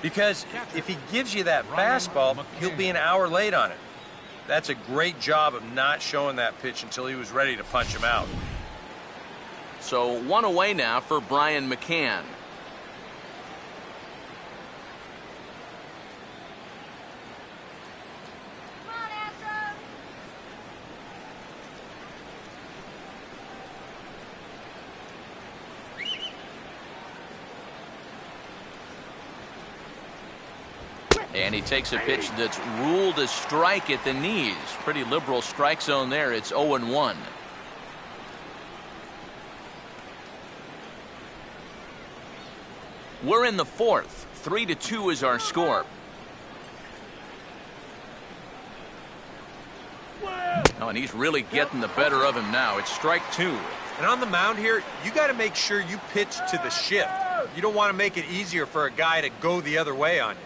Because if he gives you that fastball, he'll be an hour late on it. That's a great job of not showing that pitch until he was ready to punch him out. So 1 away now for Brian McCann. Come on, Astros. And he takes a pitch that's ruled a strike at the knees. Pretty liberal strike zone there. It's 0-1. We're in the 4th. 3-2 is our score. Oh, and he's really getting the better of him now. It's strike 2. And on the mound here, you got to make sure you pitch to the shift. You don't want to make it easier for a guy to go the other way on you.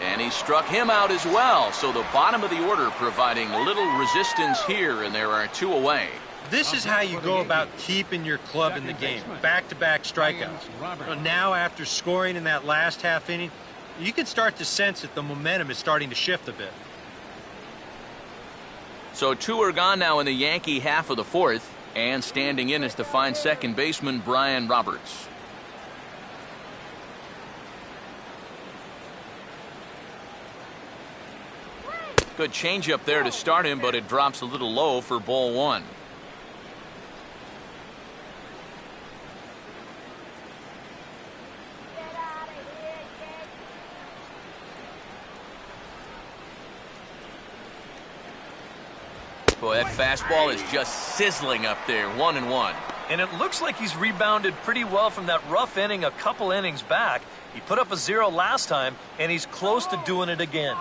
And he struck him out as well. So the bottom of the order providing little resistance here, and there are 2 away. This is how you go about keeping your club in the game. Back-to-back strikeouts. Now, after scoring in that last half inning, you can start to sense that the momentum is starting to shift a bit. So 2 are gone now in the Yankee half of the 4th, and standing in is the fine second baseman Brian Roberts. Good changeup there to start him, but it drops a little low for ball 1. Get out of here, kid. Boy, that fastball is just sizzling up there. 1-1. And it looks like he's rebounded pretty well from that rough inning a couple innings back. He put up a 0 last time, and he's close to doing it again.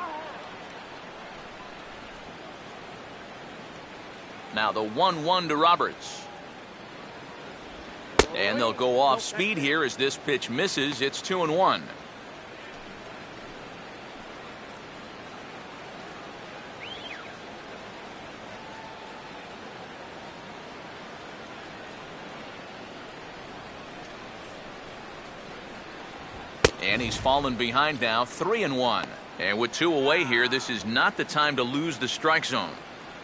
Now the 1-1 to Roberts. And they'll go off speed here as this pitch misses. It's 2-1. And he's fallen behind now, 3-1. And with 2 away here, this is not the time to lose the strike zone.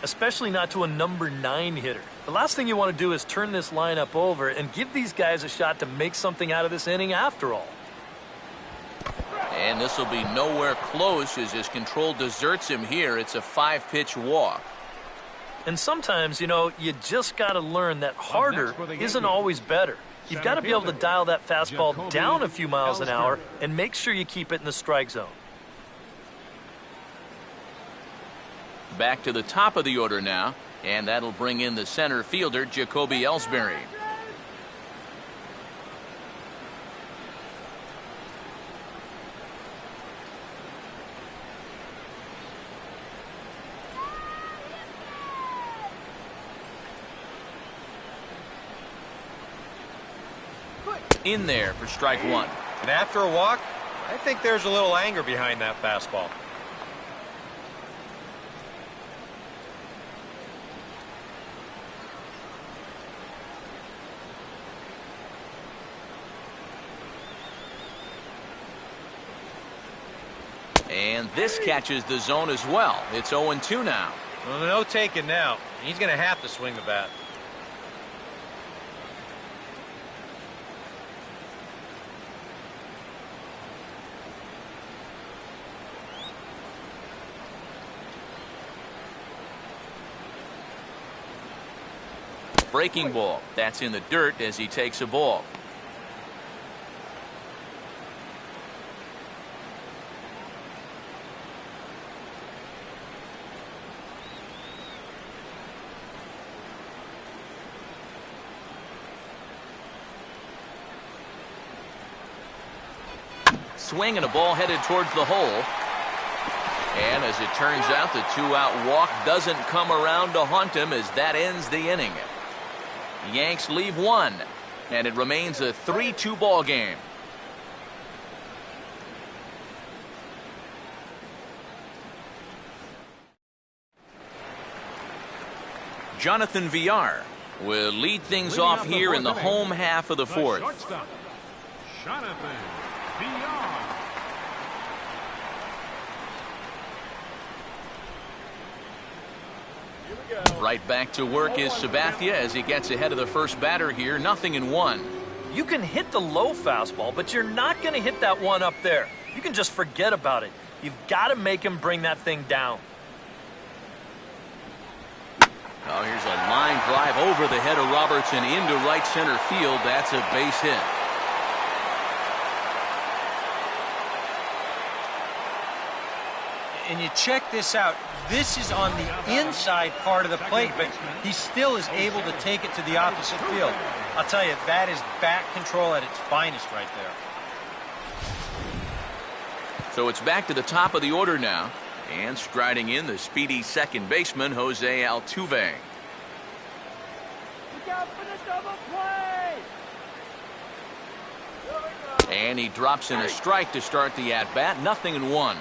Especially not to a number 9 hitter. The last thing you want to do is turn this lineup over and give these guys a shot to make something out of this inning after all. And this will be nowhere close as his control deserts him here. It's a 5-pitch walk. And sometimes, you know, you just got to learn that harder isn't always better. You've got to be able to dial that fastball down a few miles an hour and make sure you keep it in the strike zone. Back to the top of the order now, and that'll bring in the center fielder, Jacoby Ellsbury. In there for strike 1. And after a walk, I think there's a little anger behind that fastball. And this catches the zone as well. It's 0-2 now. Well, no taking now. He's going to have to swing the bat. breaking ball. That's in the dirt as he takes a ball. Swing and a ball headed towards the hole. And as it turns out, the two-out walk doesn't come around to haunt him as that ends the inning. The Yanks leave one, and it remains a 3-2 ball game. Jonathan Villar will lead things off here in the home half of the fourth. Jonathan Villar. Right back to work is Sabathia as he gets ahead of the first batter here. 0-1. You can hit the low fastball, but you're not going to hit that one up there. You can just forget about it. You've got to make him bring that thing down. Oh, here's a line drive over the head of Robertson into right center field. That's a base hit. And you check this out. This is on the inside part of the plate, but he still is able to take it to the opposite field. I'll tell you, that is bat control at its finest right there. So it's back to the top of the order now. And striding in, the speedy second baseman, Jose Altuve. Look out for the double play! And he drops in a strike to start the at-bat. 0-1.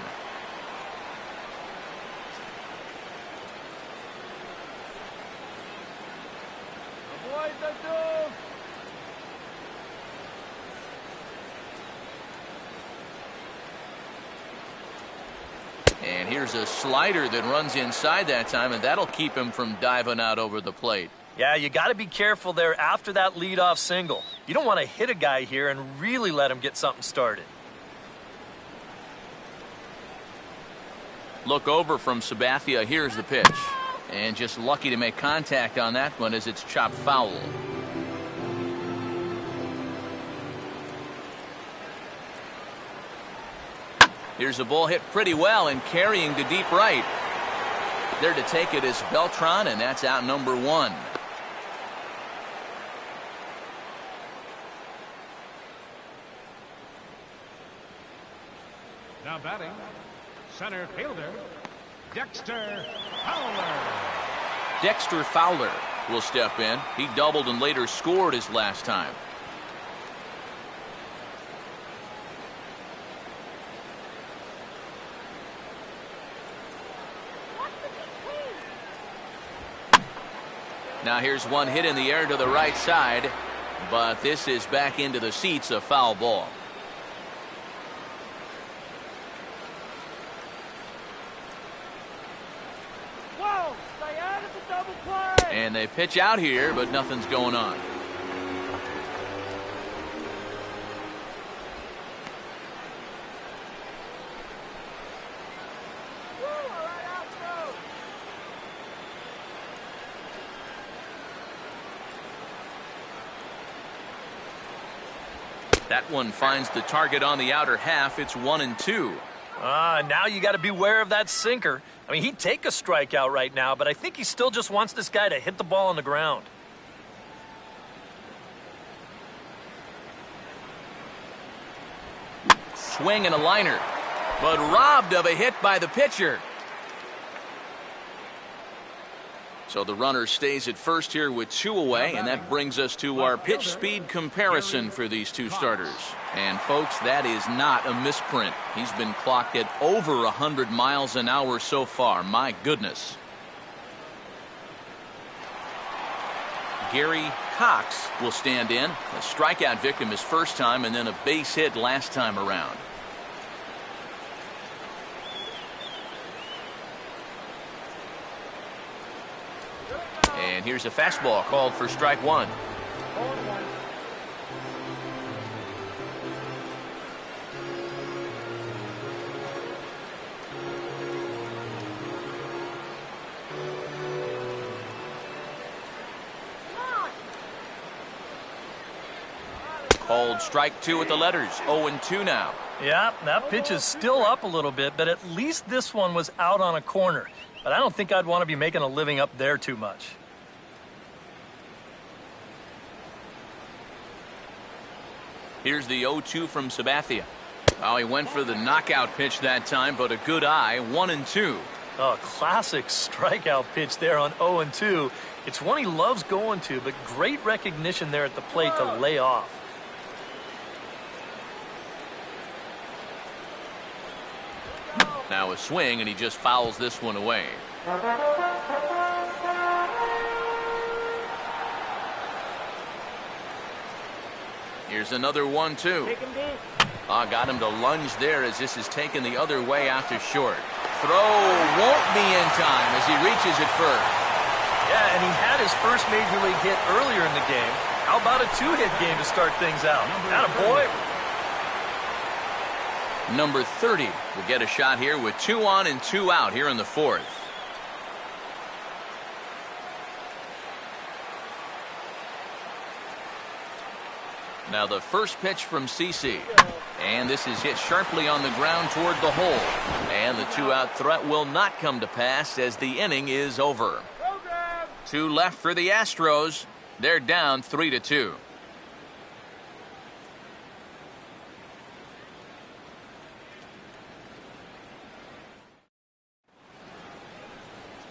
Avoid the dove! And here's a slider that runs inside that time, and that'll keep him from diving out over the plate. Yeah, you got to be careful there after that leadoff single. You don't want to hit a guy here and really let him get something started. Look over from Sabathia. Here's the pitch. And just lucky to make contact on that one as it's chopped foul. Here's a ball hit pretty well and carrying to deep right. There to take it is Beltran, and that's out number 1. Now batting, center fielder, Dexter Fowler. Dexter Fowler will step in. He doubled and later scored his last time. Now here's one hit in the air to the right side, but this is back into the seats, a foul ball. Whoa! Stay out of the double play! And they pitch out here, but nothing's going on. Woo! All right, Astros! That one finds the target on the outer half. It's 1-2. Now you got to beware of that sinker. I mean, he'd take a strikeout right now, but I think he still just wants this guy to hit the ball on the ground. Swing and a liner, but robbed of a hit by the pitcher. So the runner stays at first here with 2 away, and that brings us to our pitch speed comparison for these two starters. And folks, that is not a misprint. He's been clocked at over 100 miles an hour so far. My goodness. Gary Cox will stand in. A strikeout victim his first time, and then a base hit last time around. And here's a fastball called for strike 1. 0-1. Called strike two with the letters. 0-2 now. Yeah, that pitch is still up a little bit, but at least this one was out on a corner. But I don't think I'd want to be making a living up there too much. Here's the 0-2 from Sabathia. Oh, he went for the knockout pitch that time, but a good eye. 1-2. Oh, classic strikeout pitch there on 0-2. It's one he loves going to, but great recognition there at the plate to lay off. Now a swing, and he just fouls this one away. Here's another 1-2. Got him to lunge there as this is taken the other way out to short. Throw won't be in time as he reaches it first. Yeah, and he had his first major league hit earlier in the game. How about a two-hit game to start things out? Attaboy. Number 30 will get a shot here with 2 on and 2 out here in the fourth. Now the first pitch from CC. And this is hit sharply on the ground toward the hole. And the 2-out threat will not come to pass as the inning is over. 2 left for the Astros. They're down 3-2.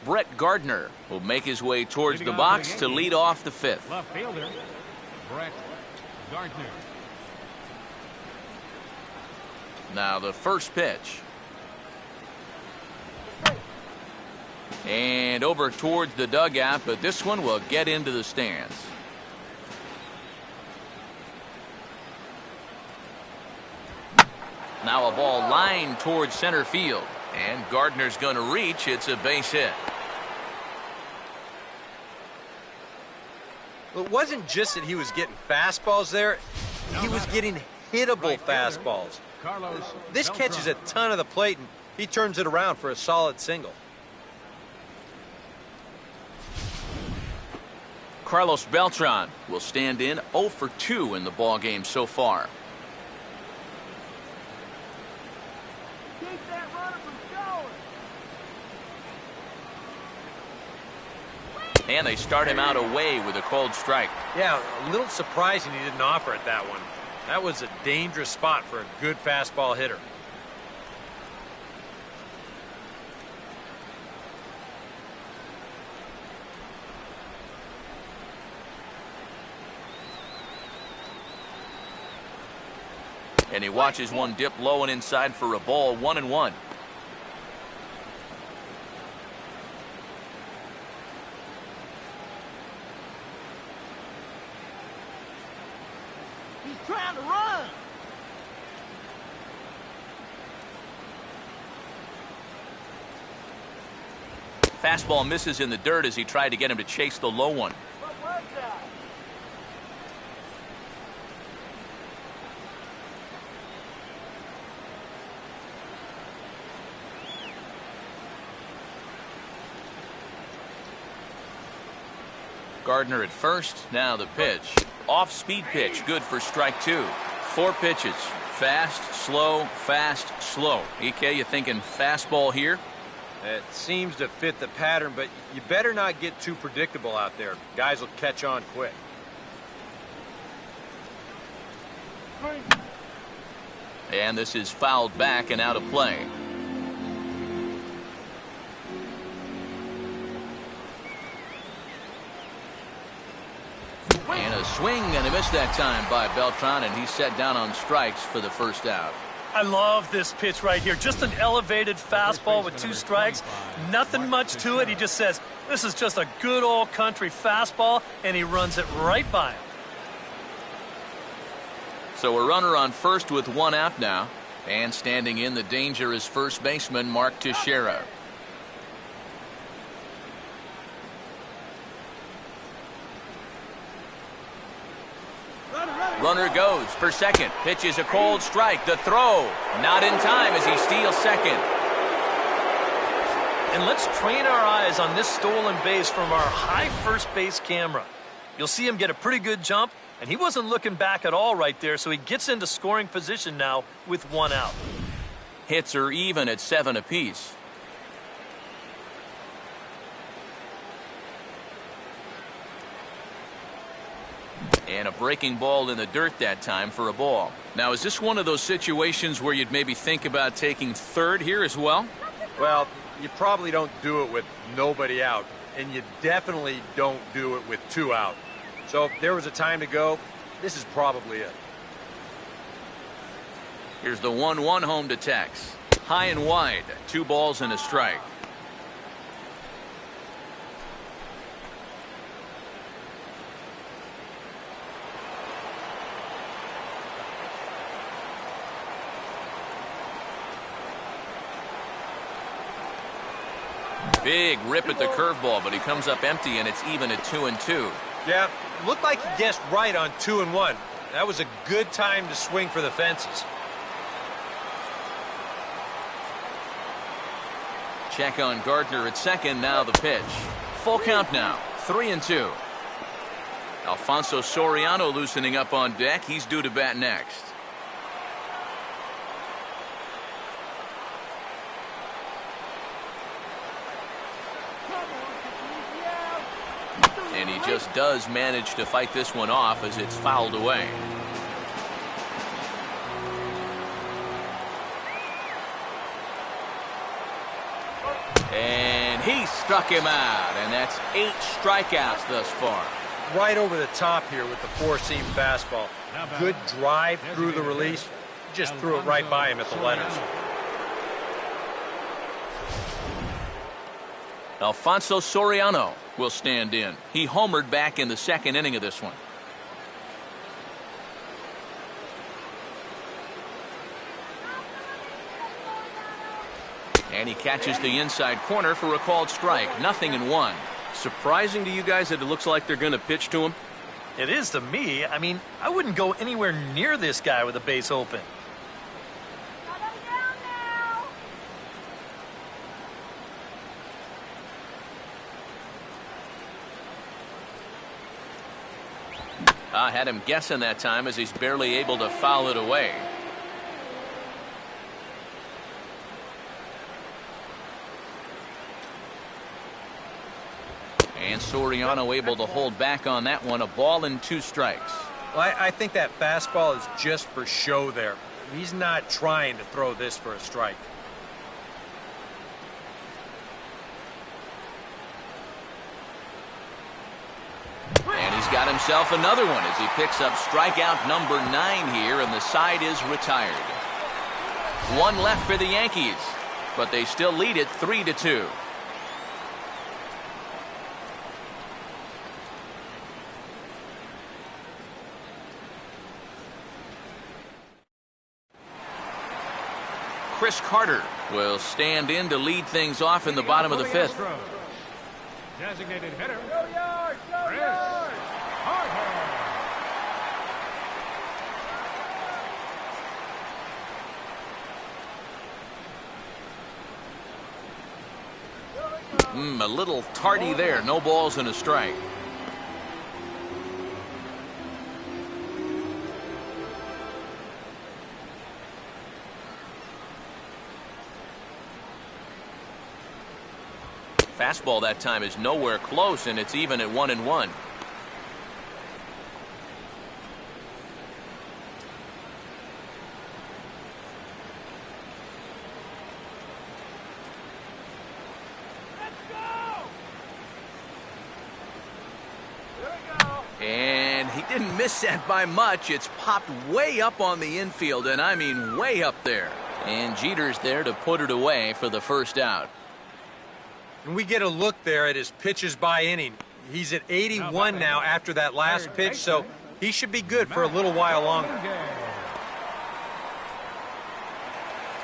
Brett Gardner will make his way towards the box to lead off the fifth. Left fielder, Brett Gardner. Now the first pitch. And over towards the dugout, but this one will get into the stands. Now a ball lined towards center field. And Gardner's going to reach. It's a base hit. It wasn't just that he was getting fastballs there. He was getting hittable fastballs. This catches a ton of the plate, and he turns it around for a solid single. Carlos Beltran will stand in 0 for 2 in the ballgame so far. Keep that runner from going. And they start him out away with a cold strike. Yeah, a little surprising he didn't offer it that one. That was a dangerous spot for a good fastball hitter. And he watches one dip low and inside for a ball. 1-1. He's trying to run. Fastball misses in the dirt as he tried to get him to chase the low one. What was that? Gardner at first. Now the pitch. Off-speed pitch. Good for strike 2. 4 pitches. Fast, slow, fast, slow. EK, you thinking fastball here? It seems to fit the pattern, but you better not get too predictable out there. Guys will catch on quick. And this is fouled back and out of play. And a swing and a miss that time by Beltran, and he's set down on strikes for the first out. I love this pitch right here. Just an elevated fastball with 2 strikes. Nothing much to it. He just says, this is just a good old country fastball, and he runs it right by him. So a runner on first with 1 out now. And standing in the danger is first baseman Mark Teixeira. Runner goes for second. Pitch is a cold strike. The throw not in time as he steals second. And let's train our eyes on this stolen base from our high first base camera. You'll see him get a pretty good jump, And he wasn't looking back at all right there, so he gets into scoring position now with 1 out. Hits are even at 7 apiece. And a breaking ball in the dirt that time for a ball. Now, is this one of those situations where you'd maybe think about taking third here as well? Well, you probably don't do it with nobody out, and you definitely don't do it with 2 out. So if there was a time to go, this is probably it. Here's the 1-1 home to Tex. High and wide, 2 balls and a strike. Big rip at the curveball, but he comes up empty, and it's even at 2-2. Yeah, looked like he guessed right on 2-1. That was a good time to swing for the fences. Check on Gardner at second. Now the pitch. Full count now. 3-2. Alfonso Soriano loosening up on deck. He's due to bat next. And he just does manage to fight this one off as it's fouled away. And he struck him out, and that's 8 strikeouts thus far. Right over the top here with the 4-seam fastball. Good drive through the release. Just threw it right by him at the letters. Alfonso Soriano will stand in. He homered back in the 2nd inning of this one. And he catches the inside corner for a called strike. 0-1. Surprising to you guys that it looks like they're going to pitch to him? It is to me. I mean, I wouldn't go anywhere near this guy with a base open. I had him guessing that time as he's barely able to foul it away. And Soriano able to hold back on that one. A ball and 2 strikes. Well, I think that fastball is just for show there. He's not trying to throw this for a strike. And he's got himself another one as he picks up strikeout number 9 here, and the side is retired. 1 left for the Yankees, but they still lead it 3-2. Chris Carter will stand in to lead things off in the bottom of the 5th. Designated hitter, Go Yards! Go Chris Yards! Carter. A little tardy there. No balls and a strike. Fastball that time is nowhere close, and it's even at 1-1. And he didn't miss that by much. It's popped way up on the infield, and I mean way up there. And Jeter's there to put it away for the first out. And we get a look there at his pitches by inning. He's at 81 now after that last pitch, so he should be good for a little while longer.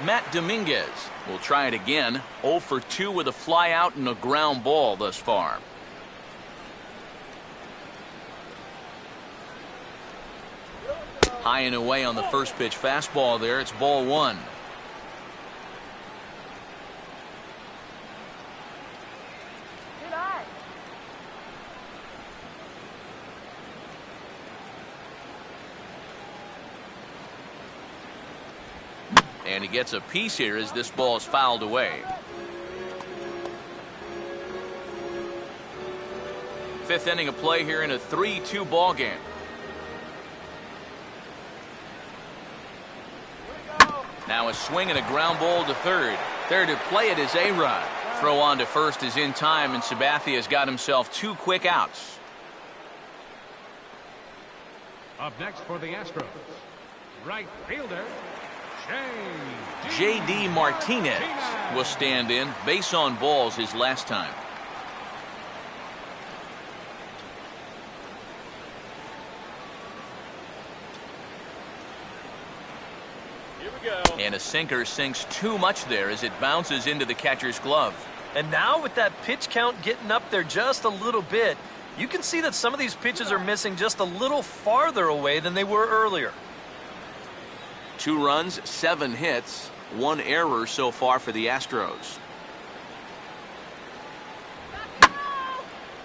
Matt Dominguez will try it again. 0 for 2 with a fly out and a ground ball thus far. High and away on the first pitch fastball there. It's ball 1. And he gets a piece here as this ball is fouled away. Fifth inning of play here in a 3-2 ball game. Now a swing and a ground ball to third. There to play it is A-Rod. Throw on to first is in time, and Sabathia has got himself 2 quick outs. Up next for the Astros, right fielder, J.D. Martinez will stand in. Base on balls his last time. And a sinker sinks too much there as it bounces into the catcher's glove. And now with that pitch count getting up there just a little bit, you can see that some of these pitches are missing just a little farther away than they were earlier. 2 runs, 7 hits, 1 error so far for the Astros.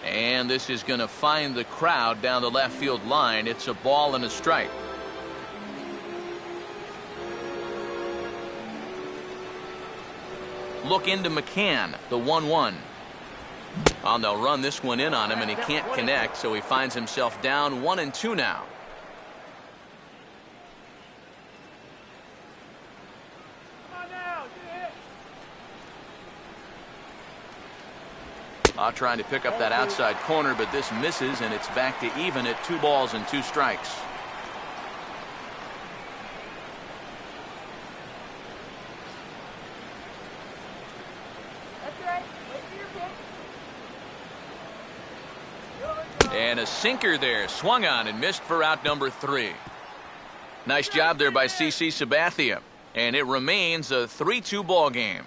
And this is going to find the crowd down the left field line. It's a ball and a strike. Look into McCann, the 1-1. Oh, they'll run this one in on him, and he can't connect, so he finds himself down 1-2 now. Trying to pick up that outside corner, but this misses, and it's back to even at 2 balls and 2 strikes. And a sinker there, swung on and missed for out number 3. Nice job there by CC Sabathia, and it remains a 3-2 ball game.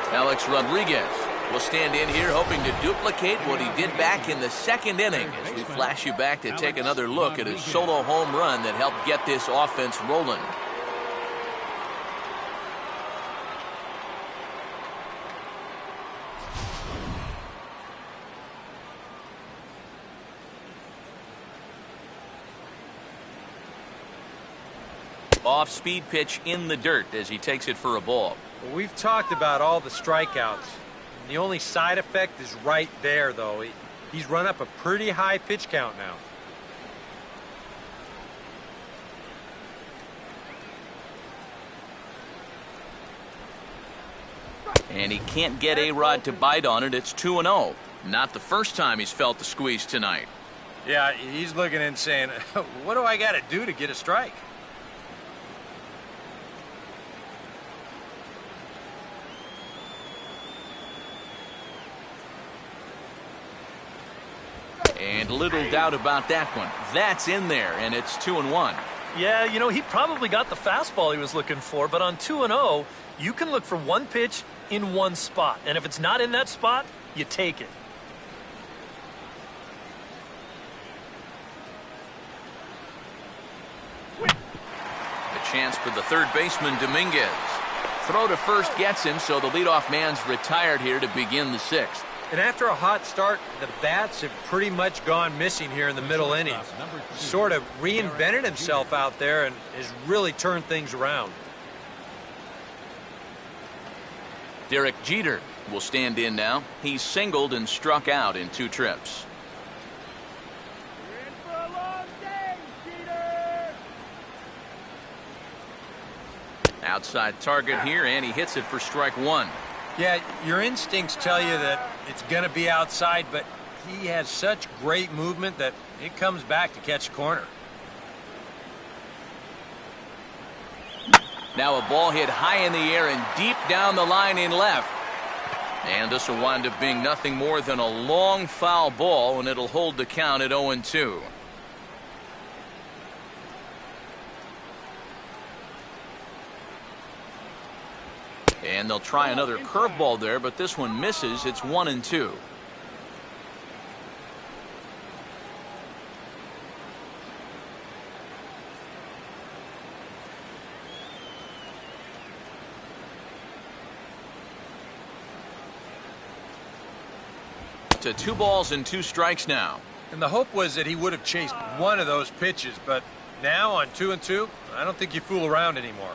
Alex Rodriguez will stand in here hoping to duplicate what he did back in the 2nd inning as we flash you back to take another look at his solo home run that helped get this offense rolling. Off-speed pitch in the dirt as he takes it for a ball. Well, we've talked about all the strikeouts. The only side effect is right there, though. He's run up a pretty high pitch count now. And he can't get A-Rod to bite on it. It's 2-0. Not the first time he's felt the squeeze tonight. Yeah, he's looking and saying, what do I got to do to get a strike? And little doubt about that one. That's in there, and it's 2-1. Yeah, you know, he probably got the fastball he was looking for, but on 2-0, you can look for one pitch in one spot. And if it's not in that spot, you take it. A chance for the third baseman, Dominguez. Throw to first gets him, so the leadoff man's retired here to begin the 6th. And after a hot start, the bats have pretty much gone missing here in the middle innings. Sort of reinvented himself out there and has really turned things around. Derek Jeter will stand in now. He's singled and struck out in 2 trips. You're in for a long day, Peter. Outside target here, and he hits it for strike 1. Yeah, your instincts tell you that it's going to be outside, but he has such great movement that it comes back to catch a corner. Now a ball hit high in the air and deep down the line in left. And this will wind up being nothing more than a long foul ball, and it'll hold the count at 0-2. And they'll try another curveball there, but this one misses. It's 1-2. To 2 balls and 2 strikes now. And the hope was that he would have chased one of those pitches, but now on 2-2, I don't think you fool around anymore.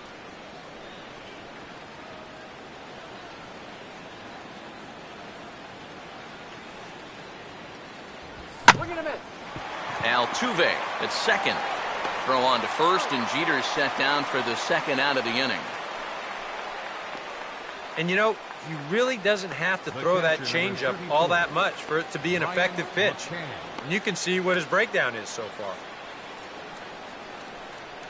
Altuve at second. Throw on to first, and Jeter's set down for the second out of the inning. And you know, he really doesn't have to throw that changeup all that much for it to be an effective pitch. And you can see what his breakdown is so far.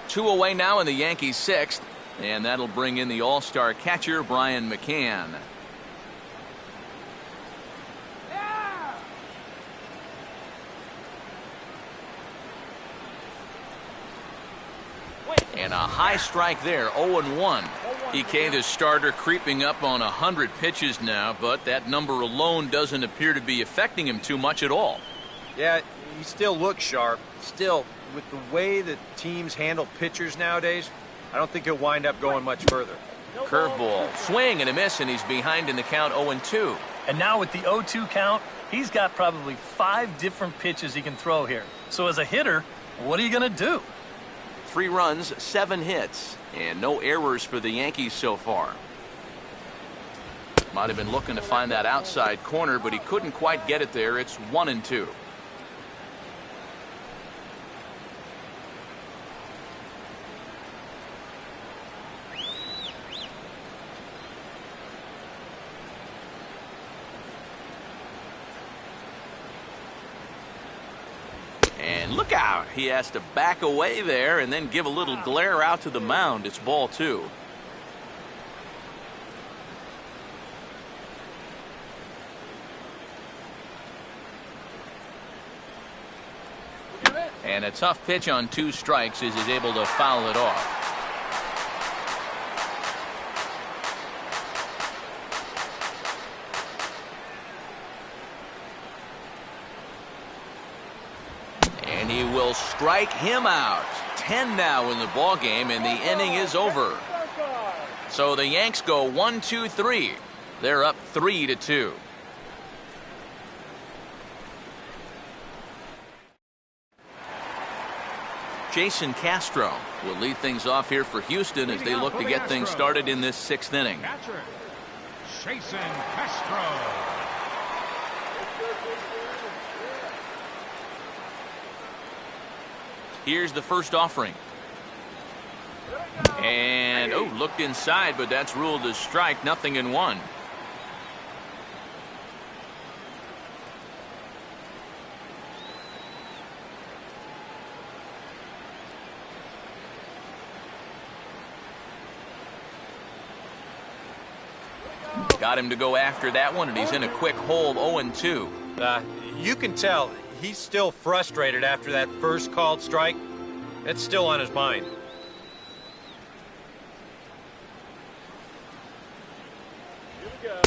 2 away now in the Yankees' 6th, and that'll bring in the all-star catcher Brian McCann. And a high strike there, 0-1. EK, the starter, creeping up on 100 pitches now, but that number alone doesn't appear to be affecting him too much at all. Yeah, he still looks sharp. Still, with the way that teams handle pitchers nowadays, I don't think he'll wind up going much further. Curveball, swing and a miss, and he's behind in the count 0-2. And now with the 0-2 count, he's got probably 5 different pitches he can throw here. So as a hitter, what are you going to do? 3 runs, 7 hits, and no errors for the Yankees so far. Might have been looking to find that outside corner, but he couldn't quite get it there. It's 1-2. And look out. He has to back away there and then give a little glare out to the mound. It's ball 2. And a tough pitch on 2 strikes as he's able to foul it off. And he will strike him out. 10 now in the ball game, and the inning is over. So the Yanks go 1-2-3. They're up 3-2. Jason Castro will lead things off here for Houston as they look to get things started in this 6th inning. Jason Castro. Here's the first offering. And, oh, looked inside, but that's ruled a strike, 0-1. Got him to go after that one, and he's in a quick hole, 0-2. You can tell he's still frustrated after that first called strike. It's still on his mind.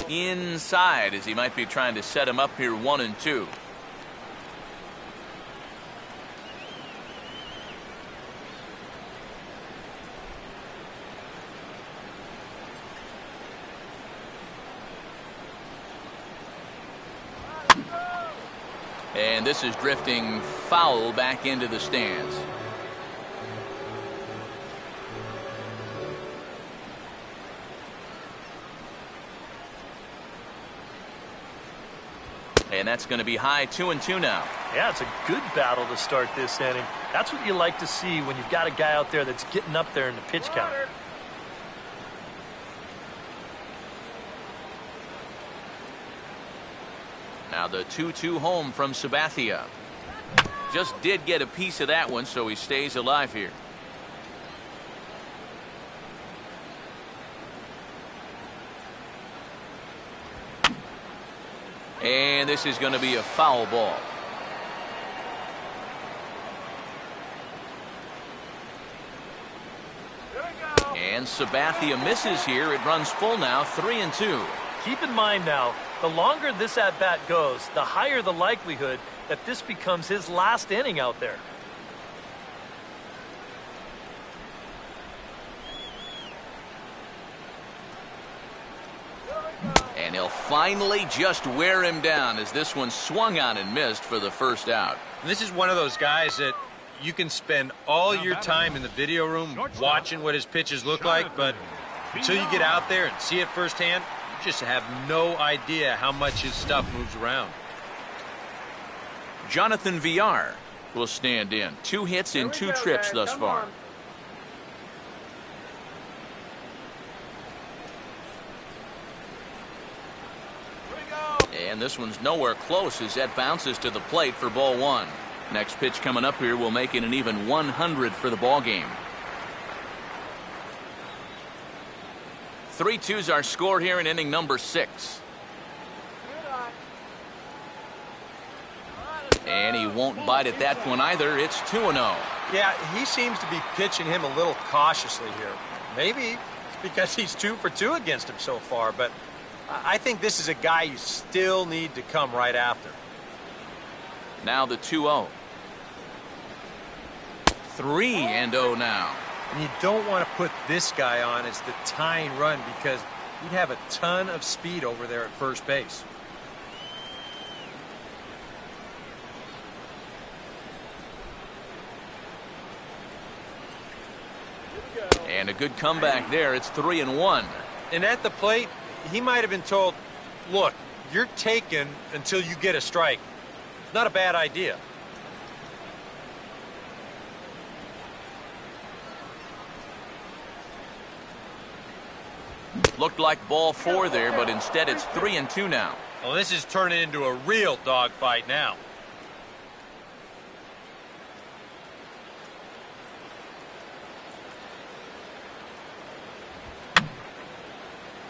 Inside, as he might be trying to set him up here, 1-2. And this is drifting foul back into the stands. And that's going to be high, 2-2 now. Yeah, it's a good battle to start this inning. That's what you like to see when you've got a guy out there that's getting up there in the pitch count. Now the 2-2 home from Sabathia. Just did get a piece of that one, so he stays alive here. And this is going to be a foul ball. And Sabathia misses here. It runs full now, 3-2. Keep in mind now, the longer this at-bat goes, the higher the likelihood that this becomes his last inning out there. And And he'll finally just wear him down as this one swung on and missed for the first out. And this is one of those guys that you can spend all your time in the video room watching what his pitches look like, but until you get out there and see it firsthand, you just have no idea how much his stuff moves around. Jonathan Villar will stand in. 2 hits in 2 trips thus far. And this one's nowhere close as that bounces to the plate for ball 1. Next pitch coming up here will make it an even 100 for the ball game. 3-2's our score here in inning number 6. And he won't bite at that one either. It's 2-0. Yeah, he seems to be pitching him a little cautiously here. Maybe it's because he's 2 for 2 against him so far, but I think this is a guy you still need to come right after. Now the 2-0. 3-0 now. And you don't want to put this guy on as the tying run because he'd have a ton of speed over there at first base. And a good comeback there. It's 3-1. And at the plate, he might have been told, look, you're taken until you get a strike. It's not a bad idea. Looked like ball 4 there, but instead it's 3-2 now. Well, this is turning into a real dogfight now.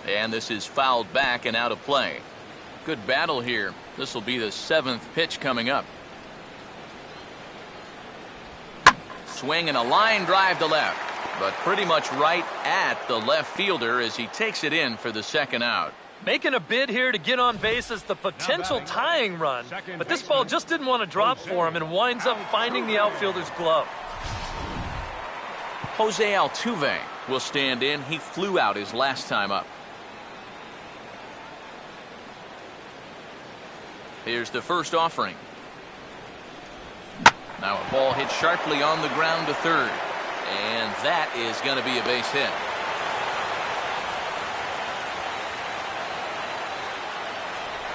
And this is fouled back and out of play. Good battle here. This will be the 7th pitch coming up. Swing and a line drive to left, but pretty much right at the left fielder as he takes it in for the 2nd out. Making a bid here to get on base as the potential tying run, but this ball just didn't want to drop for him and winds up finding the outfielder's glove. Jose Altuve will stand in. He flew out his last time up. Here's the first offering. Now a ball hit sharply on the ground to third. And that is going to be a base hit.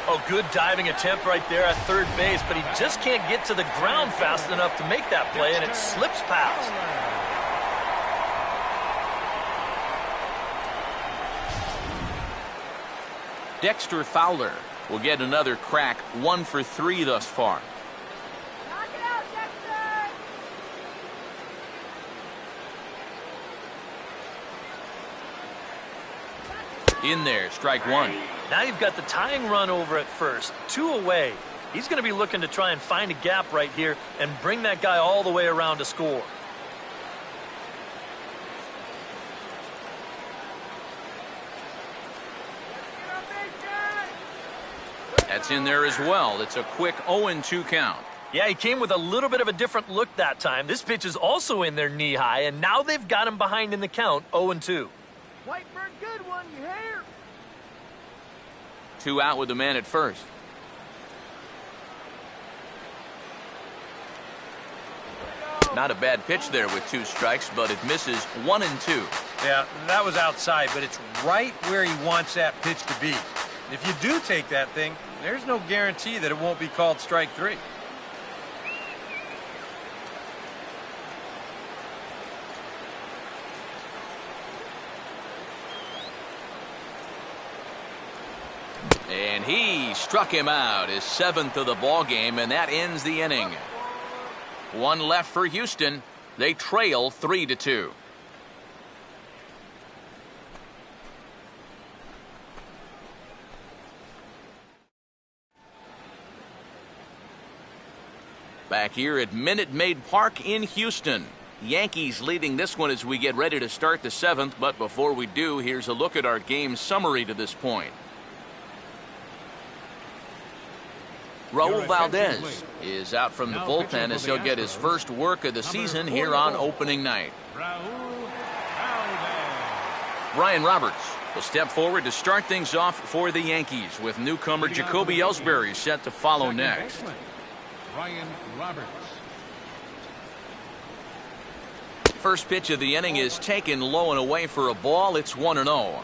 Oh, good diving attempt right there at third base, but he just can't get to the ground fast enough to make that play, and it slips past. Dexter Fowler will get another crack. 1 for 3 thus far. Knock it out, Dexter! In there, strike 1. Now you've got the tying run over at first, 2 away. He's going to be looking to try and find a gap right here and bring that guy all the way around to score. That's in there as well. It's a quick 0-2 count. Yeah, he came with a little bit of a different look that time. This pitch is also in there knee high, and now they've got him behind in the count, 0-2. Wait for a good one, you hear? 2 out with the man at first. Not a bad pitch there with 2 strikes, but it misses 1-2. Yeah, that was outside, but it's right where he wants that pitch to be. If you do take that thing, there's no guarantee that it won't be called strike 3. And he struck him out, his 7th of the ball game, and that ends the inning. 1 left for Houston. They trail 3-2. Back here at Minute Maid Park in Houston. Yankees leading this one as we get ready to start the 7th, but before we do, here's a look at our game summary to this point. Raul Valdez is out from the bullpen as he'll get his first work of the season here on opening night. Ryan Roberts will step forward to start things off for the Yankees, with newcomer Jacoby Ellsbury set to follow next. Ryan Roberts. First pitch of the inning is taken low and away for a ball. It's 1-0.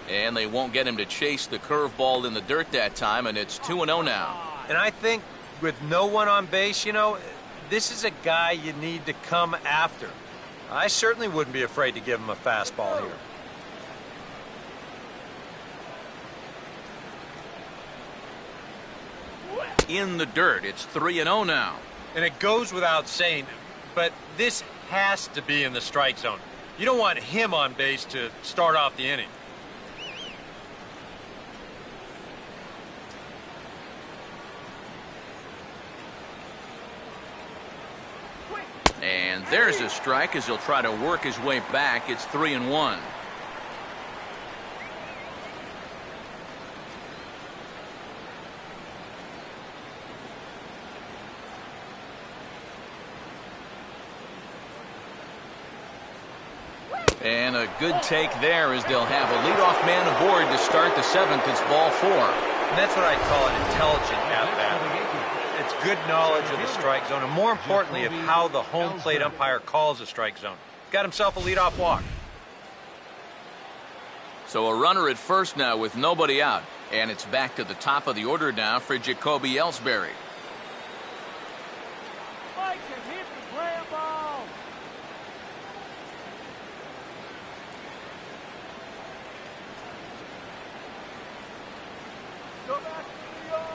And they won't get him to chase the curveball in the dirt that time, and it's 2-0 now. And I think with no one on base, you know, this is a guy you need to come after. I certainly wouldn't be afraid to give him a fastball here. In the dirt, it's 3-0 now. And it goes without saying, but this has to be in the strike zone. You don't want him on base to start off the inning. And there's a strike as he'll try to work his way back. It's 3-1. And a good take there as they'll have a leadoff man aboard to start the seventh. It's ball 4. And that's what I call an intelligent at-bat. It's good knowledge of the strike zone, and more importantly, of how the home plate umpire calls a strike zone. Got himself a leadoff walk. So a runner at first now with nobody out. And it's back to the top of the order now for Jacoby Ellsbury. Mike can hit the ground ball. Go back to New York.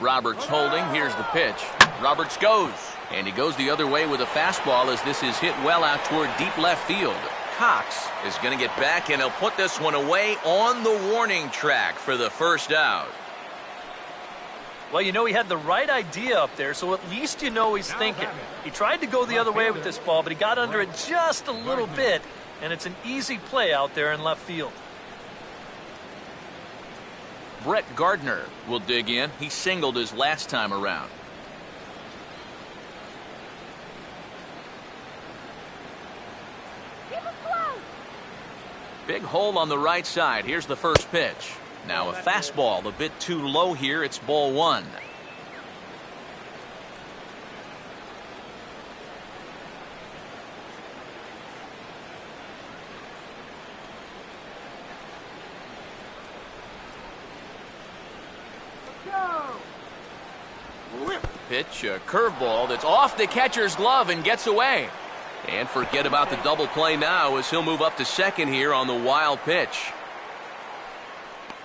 Roberts holding. Here's the pitch. Roberts goes. And he goes the other way with a fastball as this is hit well out toward deep left field. Cox is going to get back, and he'll put this one away on the warning track for the first out. Well, you know, he had the right idea up there, so at least you know he's thinking. He tried to go the other way with this ball, but he got under it just a little bit, and it's an easy play out there in left field. Brett Gardner will dig in. He singled his last time around. Big hole on the right side. Here's the first pitch. Now a fastball a bit too low here. It's ball 1. Pitch, a curveball that's off the catcher's glove and gets away. And forget about the double play now as he'll move up to second here on the wild pitch.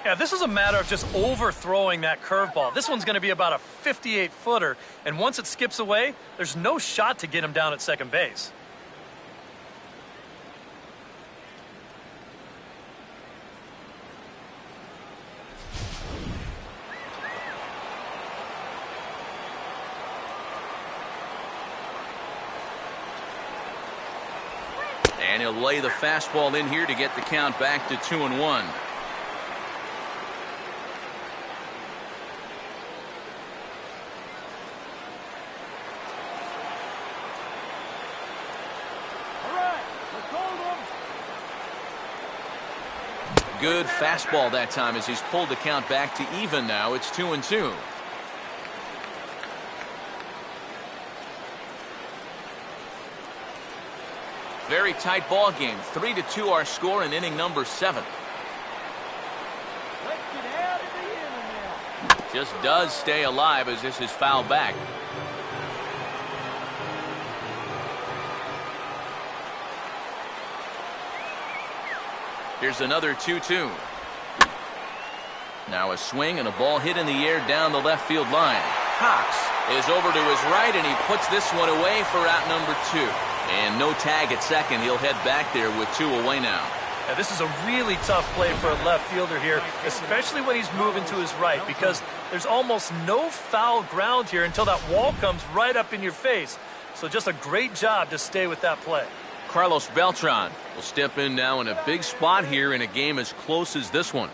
Yeah, this is a matter of just overthrowing that curveball. This one's going to be about a 58-footer, and once it skips away, there's no shot to get him down at second base. And he'll lay the fastball in here to get the count back to 2-1. Good fastball that time as he's pulled the count back to even now. It's 2-2. Very tight ball game. 3-2 our score in inning number 7. Let's get out of the inning now. Just does stay alive as this is fouled back. Here's another 2-2. Now a swing and a ball hit in the air down the left field line. Cox is over to his right, and he puts this one away for out number 2. And no tag at second. He'll head back there with 2 away now. Now, this is a really tough play for a left fielder here, especially when he's moving to his right, because there's almost no foul ground here until that wall comes right up in your face. So just a great job to stay with that play. Carlos Beltran will step in now in a big spot here in a game as close as this one.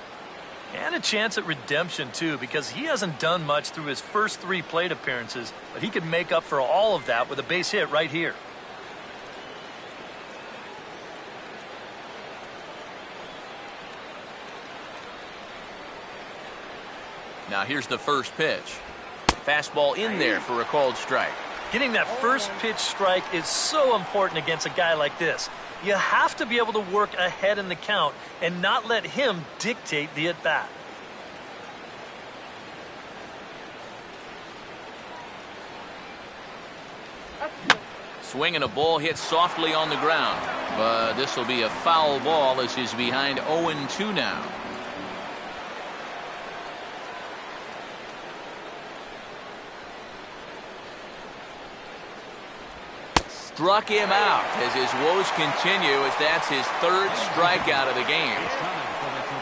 And a chance at redemption, too, because he hasn't done much through his first 3 plate appearances, but he could make up for all of that with a base hit right here. Now here's the first pitch. Fastball in there for a called strike. Getting that first pitch strike is so important against a guy like this. You have to be able to work ahead in the count and not let him dictate the at-bat. Swinging a ball hit softly on the ground, but this will be a foul ball as he's behind 0-2 now. Struck him out as his woes continue, as that's his 3rd strikeout of the game.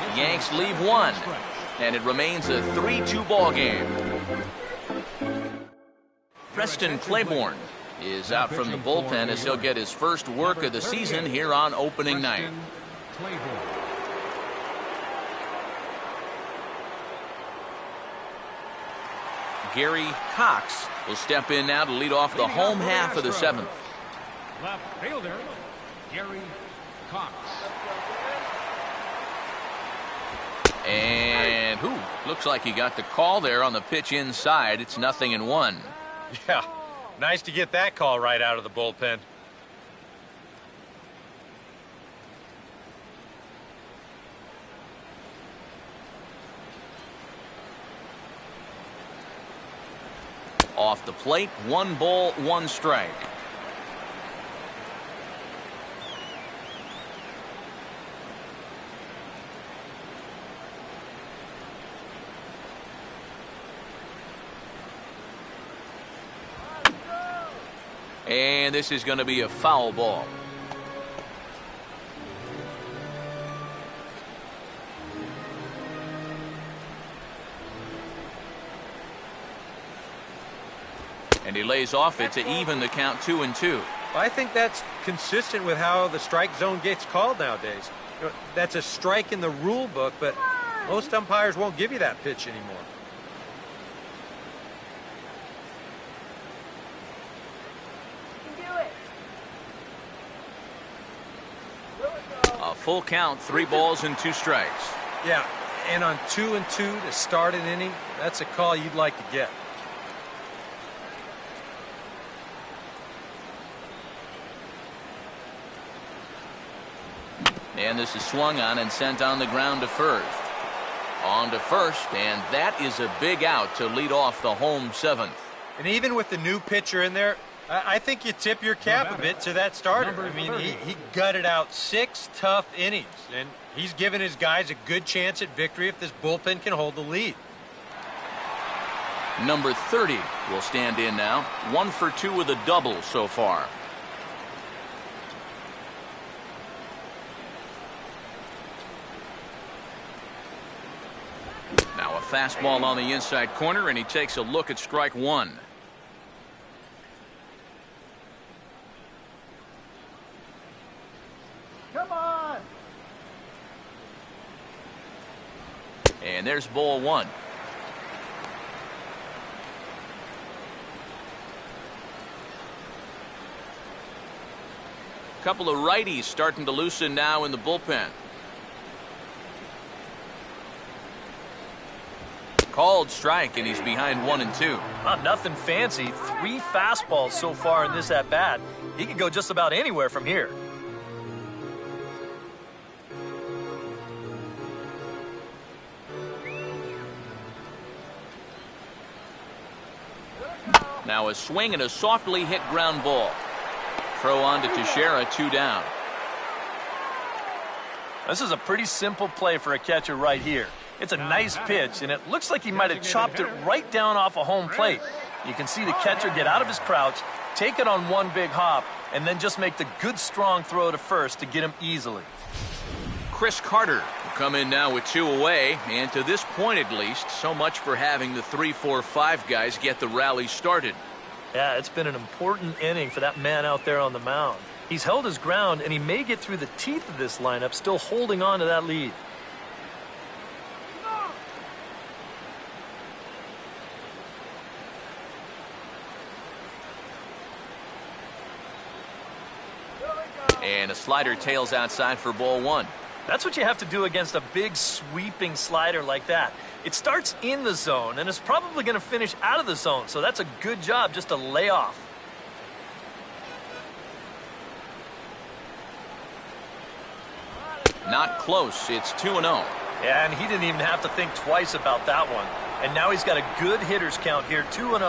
The Yanks leave 1, and it remains a 3-2 ball game. Preston Claiborne is out from the bullpen as he'll get his first work of the season here on opening night. Gary Cox will step in now to lead off the home half of the 7th. Left fielder, Gary Cox. And looks like he got the call there on the pitch inside. It's 0-1. Yeah, nice to get that call right out of the bullpen. Off the plate, 1 ball, 1 strike. And this is going to be a foul ball. And he lays off it to even the count 2-2. I think that's consistent with how the strike zone gets called nowadays. You know, that's a strike in the rule book, but most umpires won't give you that pitch anymore. A full count, 3 balls and 2 strikes. Yeah, and on 2-2 to start an inning, that's a call you'd like to get. And this is swung on and sent on the ground to first. On to first, and that is a big out to lead off the home 7th. And even with the new pitcher in there, I think you tip your cap a bit to that starter. I mean, he gutted out 6 tough innings, and he's given his guys a good chance at victory if this bullpen can hold the lead. Number 30 will stand in now. 1 for 2 with a double so far. Now a fastball on the inside corner, and he takes a look at strike 1. Come on! And there's ball 1. Couple of righties starting to loosen now in the bullpen. Called strike, and he's behind 1-2. Nothing fancy. 3 fastballs so far in this at-bat. He could go just about anywhere from here. Now a swing and a softly hit ground ball. Throw on to Teixeira, 2 down. This is a pretty simple play for a catcher right here. It's a nice pitch, and it looks like he might have chopped it right down off a home plate. You can see the catcher get out of his crouch, take it on 1 big hop, and then just make the good strong throw to first to get him easily. Chris Carter will come in now with 2 away, and to this point at least, so much for having the 3, 4, 5 guys get the rally started. Yeah, it's been an important inning for that man out there on the mound. He's held his ground, and he may get through the teeth of this lineup, still holding on to that lead. And a slider tails outside for ball one. That's what you have to do against a big sweeping slider like that. It starts in the zone, and it's probably going to finish out of the zone, so that's a good job just to lay off. Not close. It's 2-0. Yeah, and he didn't even have to think twice about that one. And now he's got a good hitters count here, 2-0.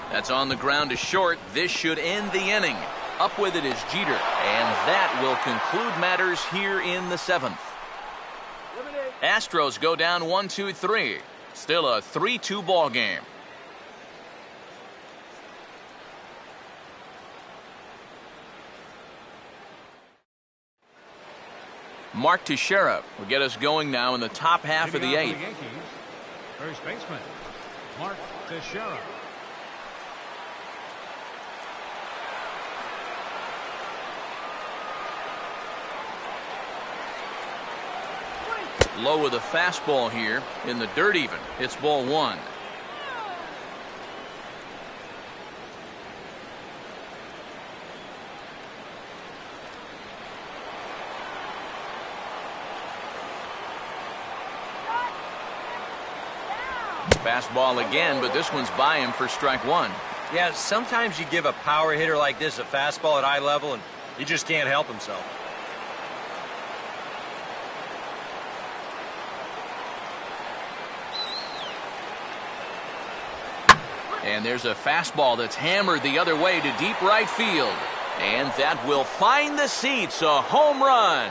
That's on the ground to short. This should end the inning. Up with it is Jeter. And that will conclude matters here in the 7th. Astros go down 1-2-3. Still a 3-2 ball game. Mark Teixeira will get us going now in the top half of the 8th. Yankees, first baseman, Mark Teixeira. Low with a fastball here in the dirt even. It's ball one. Fastball again, but this one's by him for strike one. Yeah, sometimes you give a power hitter like this a fastball at eye level, and he just can't help himself. And there's a fastball that's hammered the other way to deep right field. And that will find the seats, a home run.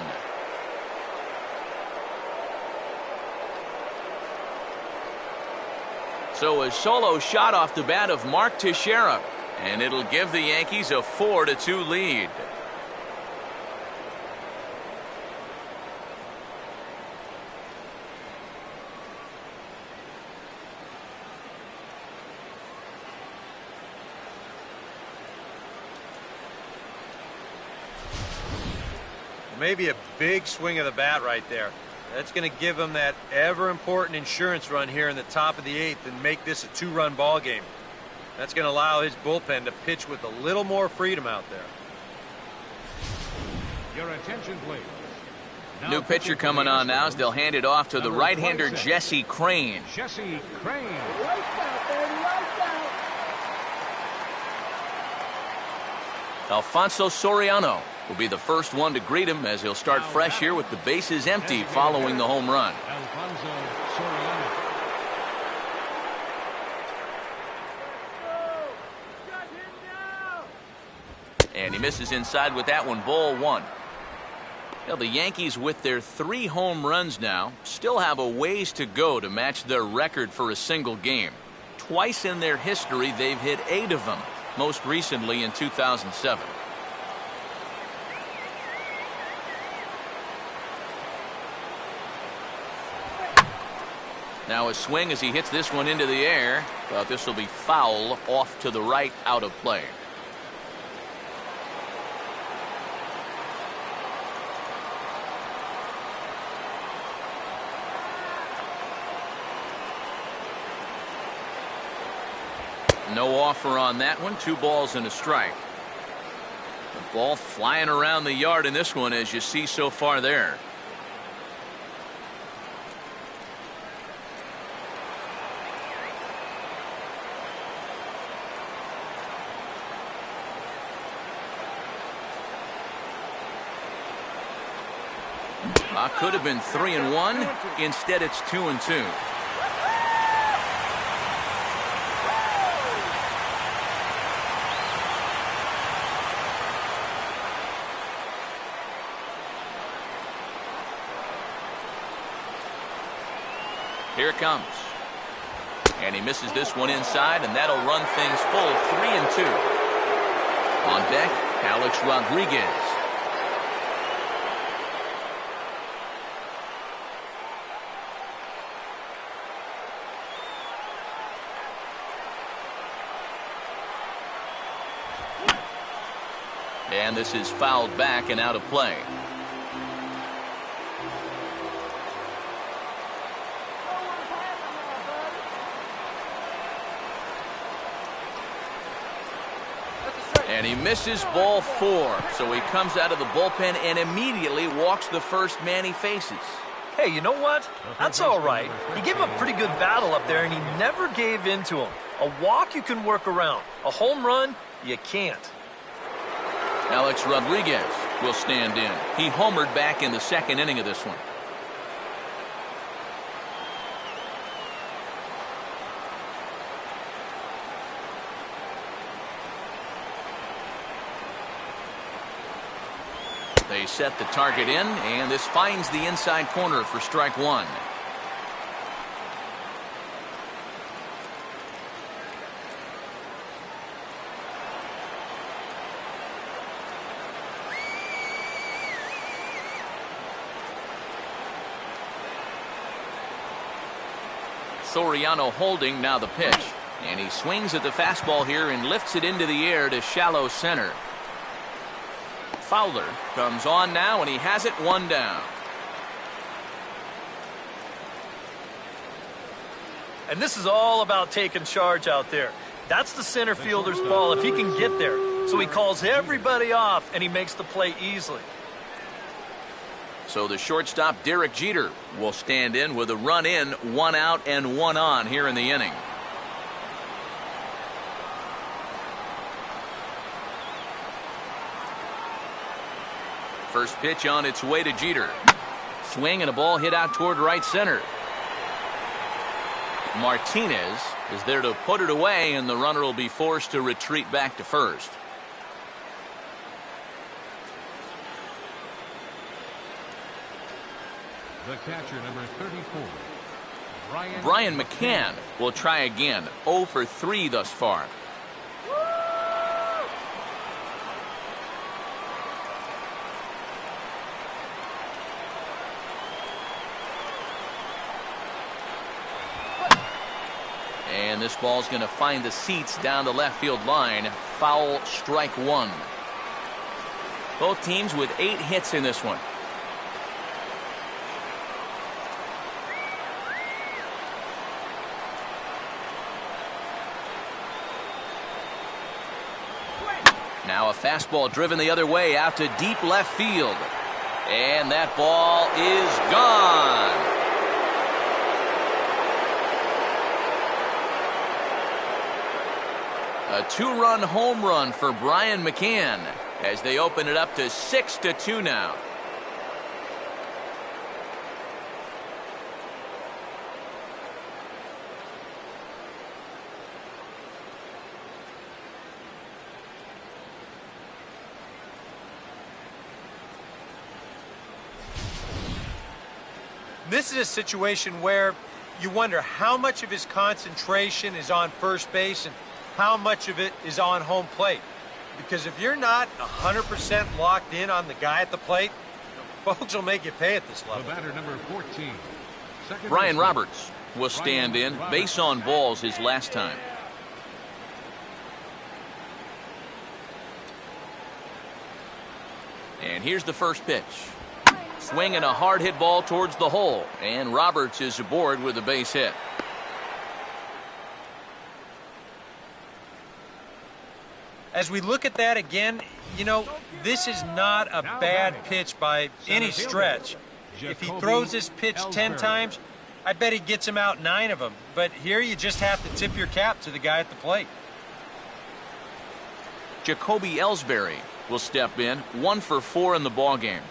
So a solo shot off the bat of Mark Teixeira. And it'll give the Yankees a 4-2 lead. Maybe a big swing of the bat right there. That's going to give him that ever-important insurance run here in the top of the 8th and make this a 2-run ball game. That's going to allow his bullpen to pitch with a little more freedom out there. Your attention, please. New pitcher coming on now as they'll hand it off to the right-hander Jesse Crain. Jesse Crain. Alfonso Soriano will be the first one to greet him as he'll start fresh here with the bases empty following the home run. Alfonso Soriano. And he misses inside with that one, ball one. Now the Yankees, with their 3 home runs now, still have a ways to go to match their record for a single game. Twice in their history, they've hit 8 of them, most recently in 2007. Now a swing as he hits this one into the air, but this will be foul off to the right, out of play. No offer on that one. 2 balls and a strike. The ball flying around the yard in this one, as you see so far there. Could have been 3-1. Instead, it's 2-2. Here it comes. And he misses this one inside, and that'll run things full 3-2. On deck, Alex Rodriguez. And this is fouled back and out of play. And he misses ball 4. So he comes out of the bullpen and immediately walks the first man he faces. Hey, you know what? That's all right. He gave him a pretty good battle up there, and he never gave in to him. A walk you can work around. A home run, you can't. Alex Rodriguez will stand in. He homered back in the second inning of this one. They set the target in, and this finds the inside corner for strike 1. Soriano holding now the pitch, and he swings at the fastball here and lifts it into the air to shallow center. Fowler comes on now, and he has it 1 down. And this is all about taking charge out there. That's the center fielder's ball if he can get there. So he calls everybody off, and he makes the play easily. So the shortstop, Derek Jeter, will stand in with a run in, 1 out and 1 on here in the inning. First pitch on its way to Jeter. Swing and a ball hit out toward right center. Martinez is there to put it away, and the runner will be forced to retreat back to first. The catcher, number 34, Brian McCann will try again. 0 for 3 thus far. And this ball's going to find the seats down the left field line. Foul, strike 1. Both teams with 8 hits in this one. Now a fastball driven the other way out to deep left field. And that ball is gone. A 2-run home run for Brian McCann as they open it up to 6-2 now. This is a situation where you wonder how much of his concentration is on first base and how much of it is on home plate. Because if you're not 100% locked in on the guy at the plate, folks will make you pay at this level. The batter, number 14, Brian Roberts will stand in. Base on balls his last time. And here's the first pitch. Swinging a hard hit ball towards the hole, and Roberts is aboard with a base hit. As we look at that again, you know, this is not a bad pitch by any stretch. If he throws this pitch 10 times, I bet he gets him out 9 of them. But here you just have to tip your cap to the guy at the plate. Jacoby Ellsbury will step in. 1 for 4 in the ballgame.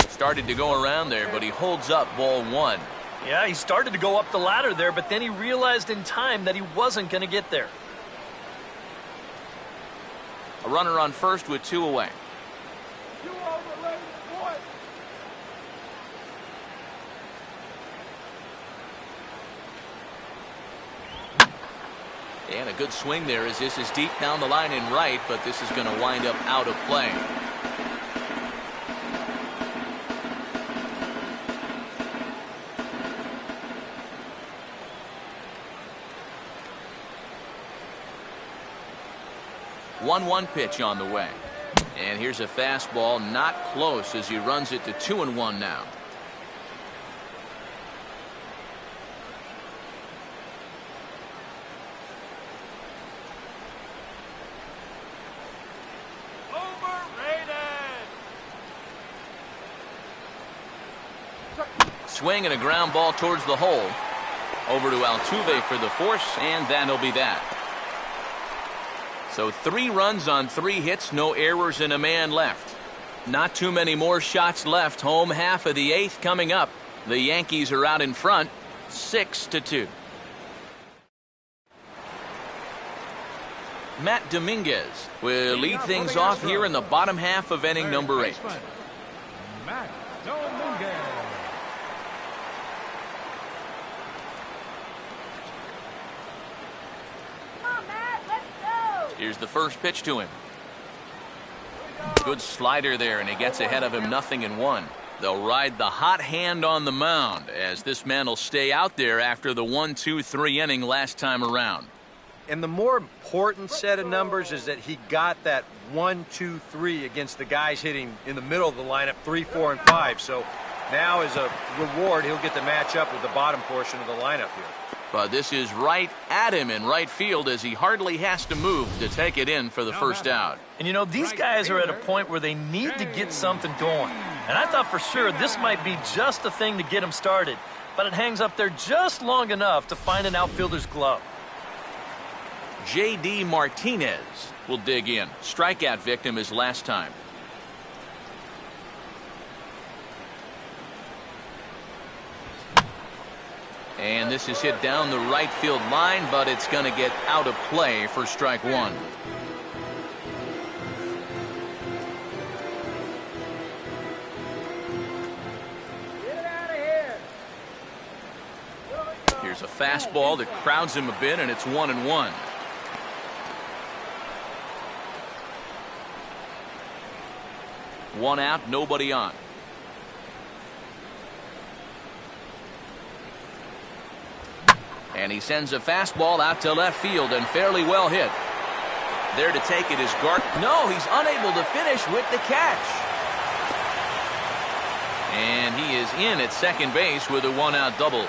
Started to go around there, but he holds up ball 1. Yeah, he started to go up the ladder there, but then he realized in time that he wasn't going to get there. A runner on first with 2 away. You overrated, boy. And a good swing there as this is deep down the line in right, but this is going to wind up out of play. One pitch on the way. And here's a fastball, not close, as he runs it to 2-1 now. Swing and a ground ball towards the hole. Over to Altuve for the force, and that'll be that. So 3 runs on 3 hits, no errors, and a man left. Not too many more shots left. Home half of the 8th coming up. The Yankees are out in front, 6-2. Matt Dominguez will lead things off here in the bottom half of inning number 8. Matt Dominguez. Here's the first pitch to him. Good slider there, and he gets ahead of him, 0-1. They'll ride the hot hand on the mound, as this man will stay out there after the 1-2-3 inning last time around. And the more important set of numbers is that he got that 1-2-3 against the guys hitting in the middle of the lineup, 3, 4, and 5. So now, as a reward, he'll get to match up with the bottom portion of the lineup here. But this is right at him in right field, as he hardly has to move to take it in for the first out. And you know, these guys are at a point where they need to get something going. And I thought for sure this might be just the thing to get him started. But it hangs up there just long enough to find an outfielder's glove. J.D. Martinez will dig in. Strikeout victim his last time. And this is hit down the right field line, but it's going to get out of play for strike 1. Get it out of here. Here's a fastball that crowds him a bit, and it's 1-1. One out, nobody on. And he sends a fastball out to left field, and fairly well hit. There to take it is Gart. No, he's unable to finish with the catch. And he is in at second base with a 1-out double.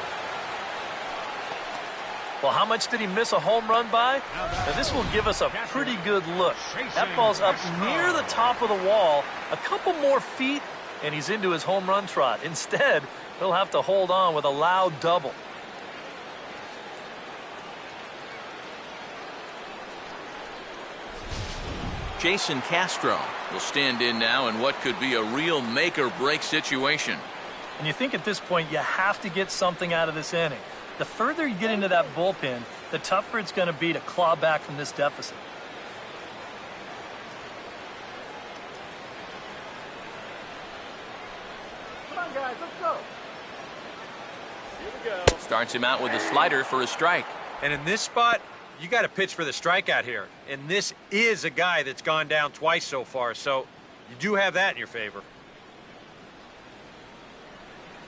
Well, how much did he miss a home run by? Now, this will give us a pretty good look. That ball's up near the top of the wall. A couple more feet, and he's into his home run trot. Instead, he'll have to hold on with a loud double. Jason Castro will stand in now in what could be a real make-or-break situation. And you think at this point you have to get something out of this inning. The further you get into that bullpen, the tougher it's going to be to claw back from this deficit. Come on, guys, let's go. Here we go. Starts him out with a slider for a strike. And in this spot, you got to pitch for the strikeout here. And this is a guy that's gone down twice so far, so you do have that in your favor.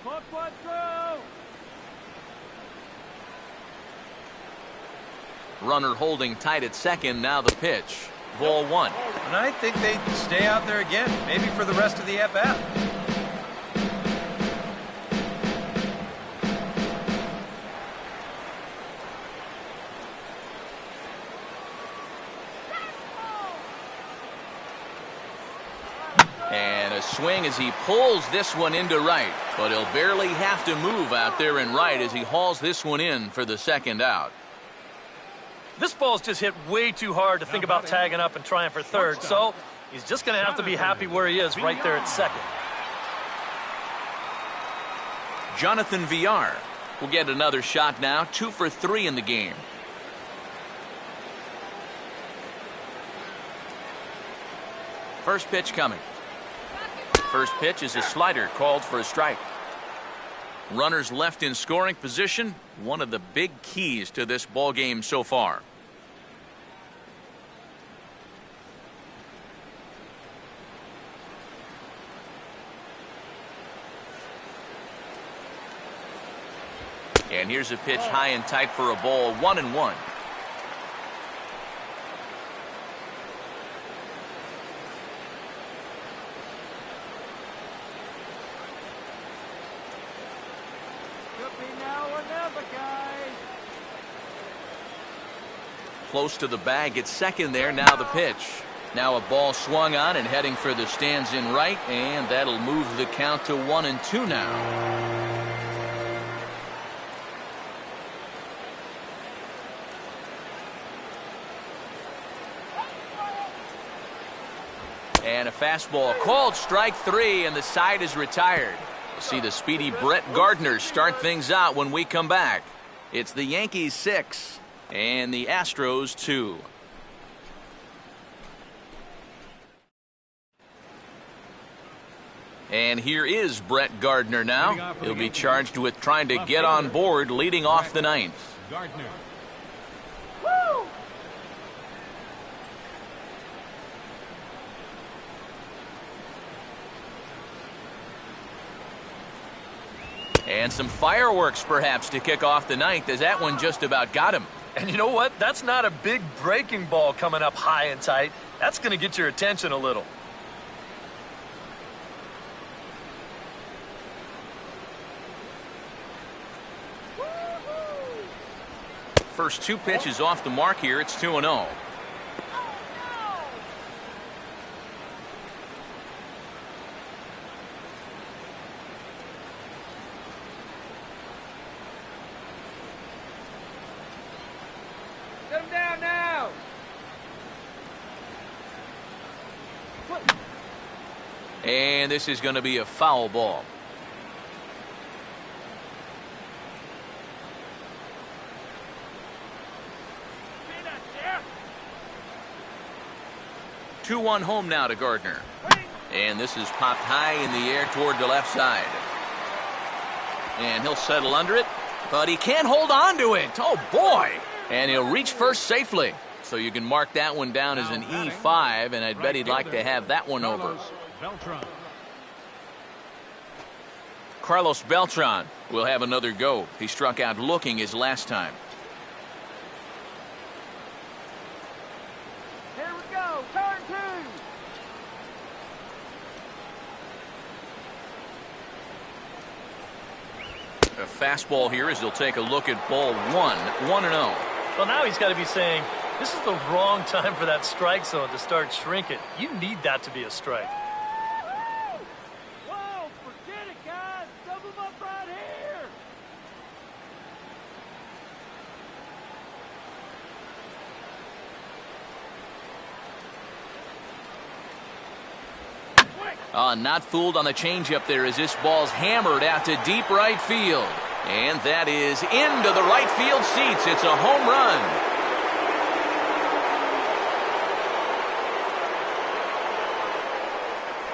Come on, through. Runner holding tight at second. Now the pitch. Ball 1. And I think they stay out there again, maybe for the rest of the at-bat. And a swing as he pulls this one into right. But he'll barely have to move out there in right as he hauls this one in for the second out. This ball's just hit way too hard to think about tagging up and trying for third, so he's just going to have to be happy where he is right there at second. Jonathan Villar will get another shot now, 2 for 3 in the game. First pitch coming. First pitch is a slider called for a strike. Runners left in scoring position, one of the big keys to this ball game so far. And here's a pitch high and tight for a ball, 1-1. Close to the bag, it's second there. Now the pitch. Now a ball swung on and heading for the stands in right, and that'll move the count to 1-2 now. And a fastball called strike 3, and the side is retired. We'll see the speedy Brett Gardner start things out when we come back. It's the Yankees 6 and the Astros 2. And here is Brett Gardner now. He'll be charged with trying to get on board leading off the ninth. Gardner. And some fireworks perhaps to kick off the ninth, as that one just about got him. And you know what? That's not a big breaking ball coming up high and tight. That's going to get your attention a little. First 2 pitches off the mark here. It's 2-0. Get him down now. And this is going to be a foul ball. See that there? 2-1 home now to Gardner. And this is popped high in the air toward the left side. And he'll settle under it, but he can't hold on to it. Oh, boy. And he'll reach first safely. So you can mark that one down as an E5, and I'd bet he'd like to have that one over. Carlos Beltran will have another go. He struck out looking his last time. Here we go. Turn 2. A fastball here as he'll take a look at ball 1-0. Well, now he's got to be saying, this is the wrong time for that strike zone to start shrinking. You need that to be a strike. Whoa, forget it, guys. Double him up right here. Not fooled on the changeup there as this ball's hammered out to deep right field. And that is into the right field seats. It's a home run.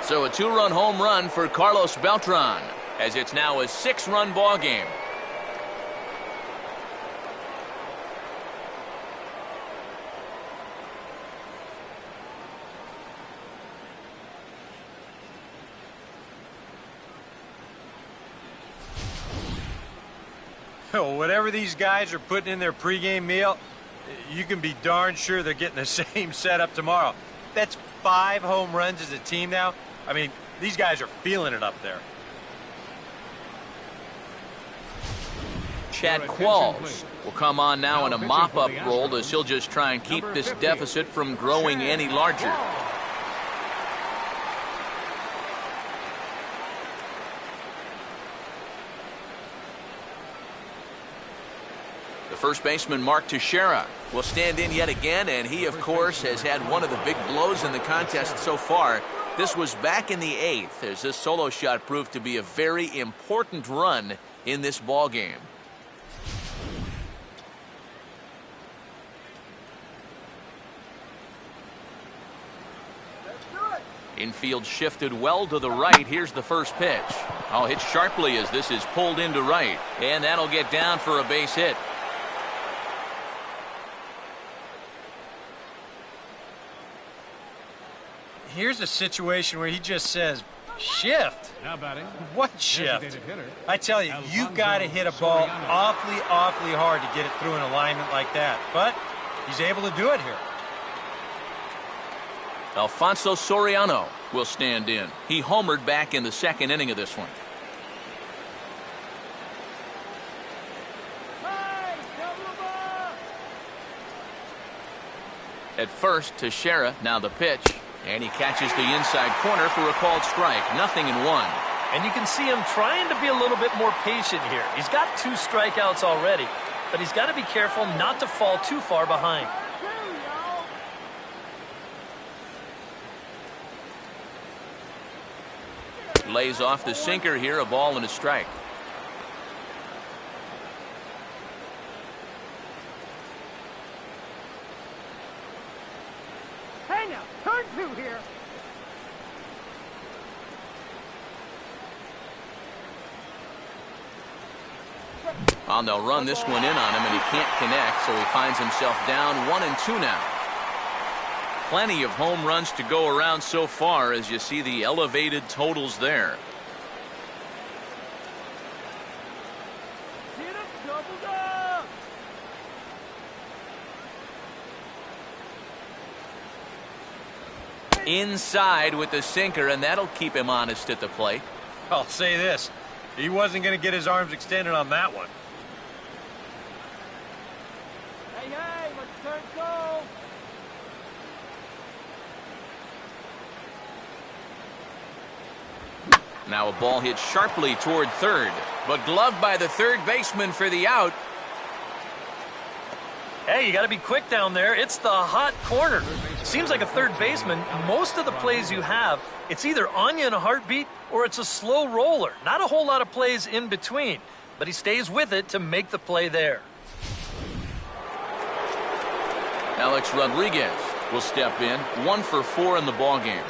So a 2-run home run for Carlos Beltran, as it's now a 6-run ball game. Whatever these guys are putting in their pregame meal, you can be darn sure they're getting the same setup tomorrow. That's 5 home runs as a team now. I mean, these guys are feeling it up there. Chad Qualls will come on now in a mop-up role as he'll just try and keep this deficit from growing any larger. The first baseman, Mark Teixeira, will stand in yet again, and he, of course, has had one of the big blows in the contest so far. This was back in the 8th, as this solo shot proved to be a very important run in this ball game. Infield shifted well to the right. Here's the first pitch. Oh, hit sharply as this is pulled into right, and that'll get down for a base hit. Here's a situation where he just says, Shift? Now batting. What shift? Designated hitter, I tell you, you've got to hit a ball awfully, awfully hard to get it through an alignment like that. But he's able to do it here. Alfonso Soriano will stand in. He homered back in the second inning of this one. At first, Teixeira, now the pitch. And he catches the inside corner for a called strike. 0-1. And you can see him trying to be a little bit more patient here. He's got 2 strikeouts already, but he's got to be careful not to fall too far behind. Lays off the sinker here, a ball and a strike. Hey now, turn 2 here. Well, they'll run this one in on him, and he can't connect, so he finds himself down 1-2 now. Plenty of home runs to go around so far as you see the elevated totals there. Hit him, doubled up. Inside with the sinker, and that'll keep him honest at the plate. I'll say this. He wasn't going to get his arms extended on that one. Hey, hey, let's turn go. Now a ball hit sharply toward third, but gloved by the third baseman for the out. Hey, you got to be quick down there. It's the hot corner. Seems like a third baseman, most of the plays you have, it's either on you in a heartbeat or it's a slow roller. Not a whole lot of plays in between, but he stays with it to make the play there. Alex Rodriguez will step in, 1 for 4 in the ballgame.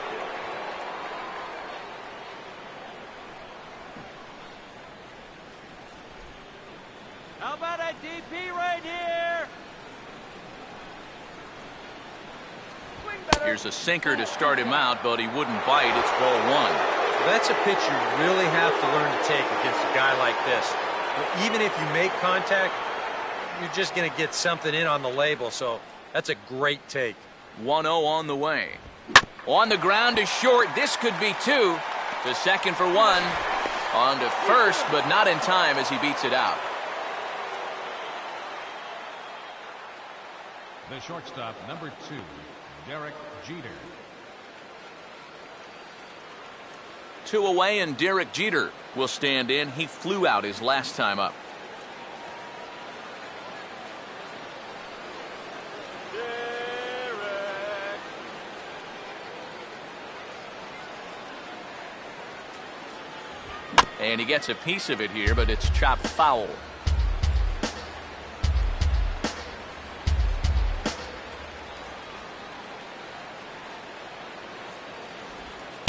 How about a DP right here? Swing better. Here's a sinker to start him out, but he wouldn't bite. It's ball 1. That's a pitch you really have to learn to take against a guy like this. Even if you make contact, you're just going to get something in on the label, so that's a great take. 1-0 on the way. On the ground to short. This could be 2. To second for 1. On to first, but not in time as he beats it out. The shortstop, number 2, Derek Jeter. 2 away, and Derek Jeter will stand in. He flew out his last time up. And he gets a piece of it here, but it's chopped foul.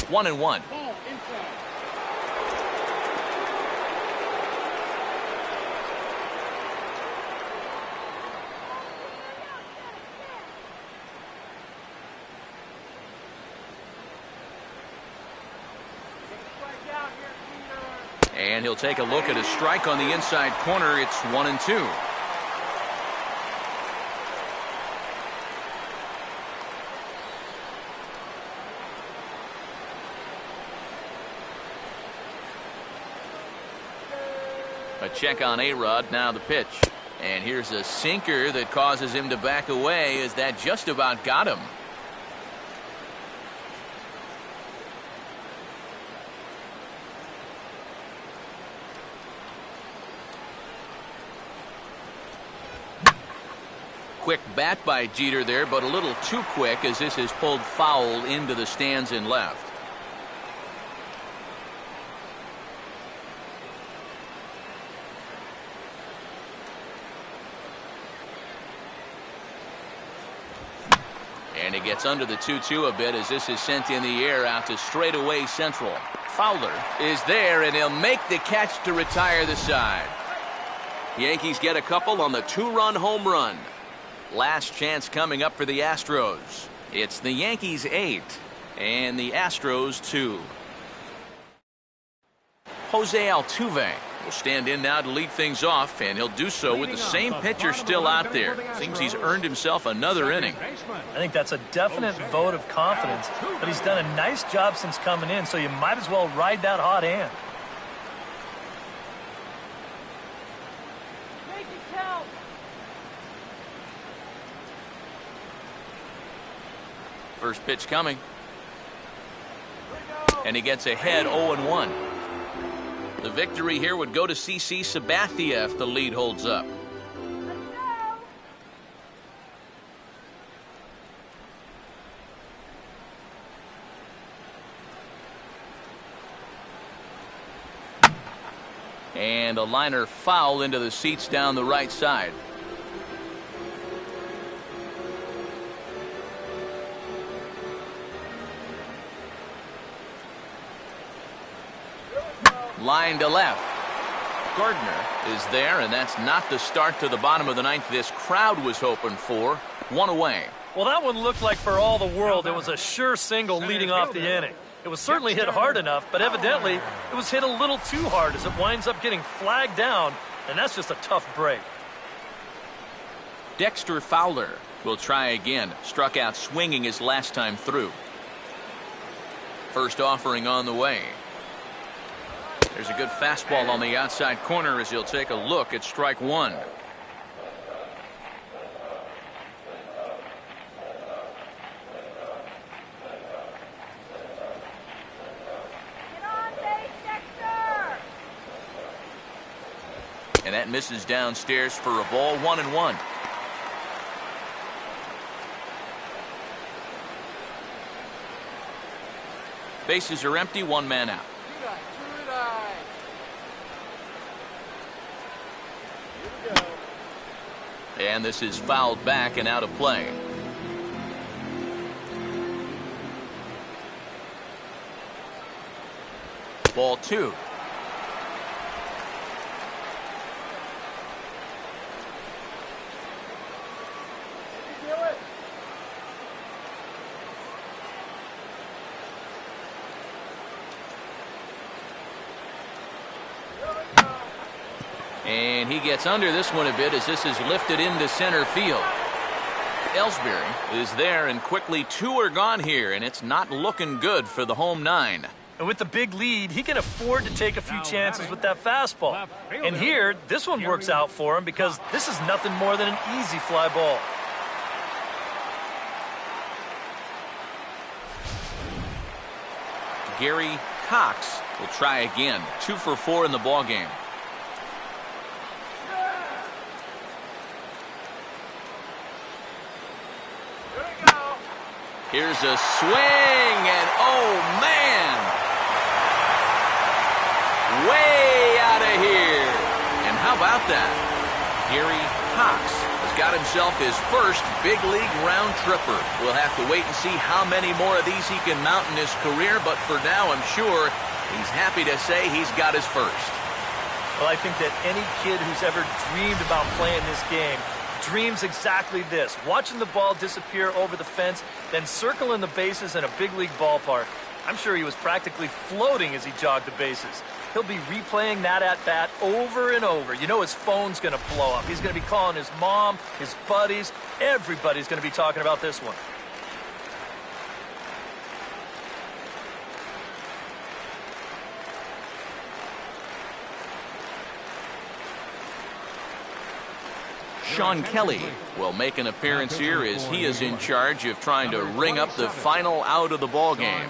One and one. Ball inside. And he'll take a look at a strike on the inside corner. It's 1-2. A check on A-Rod, now the pitch. And here's a sinker that causes him to back away as that just about got him. Quick bat by Jeter there, but a little too quick as this is pulled foul into the stands in left. And he gets under the 2-2 a bit as this is sent in the air out to straightaway central. Fowler is there, and he'll make the catch to retire the side. Yankees get a couple on the 2-run home run. Last chance coming up for the Astros. It's the Yankees 8 and the Astros 2. Jose Altuve will stand in now to lead things off, and he'll do so with the same pitcher still out there. Seems he's earned himself another inning. I think that's a definite vote of confidence, but he's done a nice job since coming in, so you might as well ride that hot hand. Make it count. First pitch coming. And he gets ahead 0-1. The victory here would go to CC Sabathia if the lead holds up. And a liner foul into the seats down the right side. Line to left. Gardner is there, and that's not the start to the bottom of the ninth this crowd was hoping for. One away. Well, that one looked like for all the world it was a sure single leading off the inning. It was certainly hit hard enough, but evidently it was hit a little too hard as it winds up getting flagged down, and that's just a tough break. Dexter Fowler will try again. Struck out swinging his last time through. First offering on the way. There's a good fastball on the outside corner as he'll take a look at strike one. And that misses downstairs for a ball. 1-1. Bases are empty, one man out. And this is fouled back and out of play. Ball two. And he gets under this one a bit as this is lifted into center field. Ellsbury is there, and quickly two are gone here, and it's not looking good for the home nine. And with the big lead, he can afford to take a few chances with that fastball. And here, this one works out for him because this is nothing more than an easy fly ball. Gary Cox will try again. 2 for 4 in the ballgame. Here's a swing, and oh man, way out of here. And how about that? Gary Cox has got himself his first big league round tripper. We'll have to wait and see how many more of these he can mount in his career, but for now I'm sure he's happy to say he's got his first. Well, I think that any kid who's ever dreamed about playing this game dreams exactly this: watching the ball disappear over the fence, then circling the bases in a big league ballpark. I'm sure he was practically floating as he jogged the bases. He'll be replaying that at-bat over and over. You know his phone's going to blow up. He's going to be calling his mom, his buddies. Everybody's going to be talking about this one. Sean Kelly will make an appearance here as he is in charge of trying to ring up the final out of the ball game.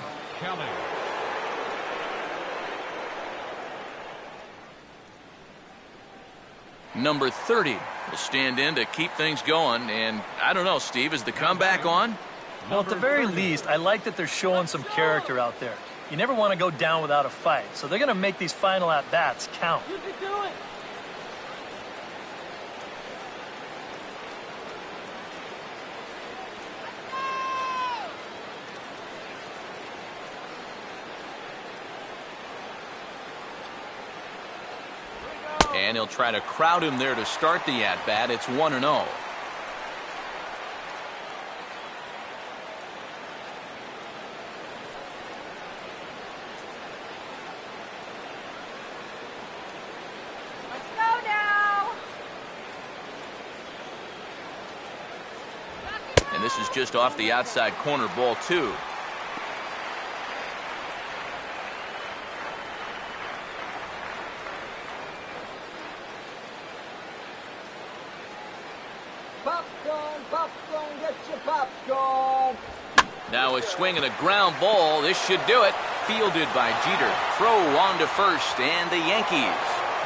Number 30 will stand in to keep things going, and I don't know, Steve, is the comeback on? Well, at the very least, I like that they're showing some character out there. You never want to go down without a fight, so they're going to make these final at-bats count. You can do it. And he'll try to crowd him there to start the at-bat. It's 1-0. And this is just off the outside corner, ball 2. Popcorn, popcorn, get your popcorn. Now a swing and a ground ball. This should do it. Fielded by Jeter. Throw on to first, and the Yankees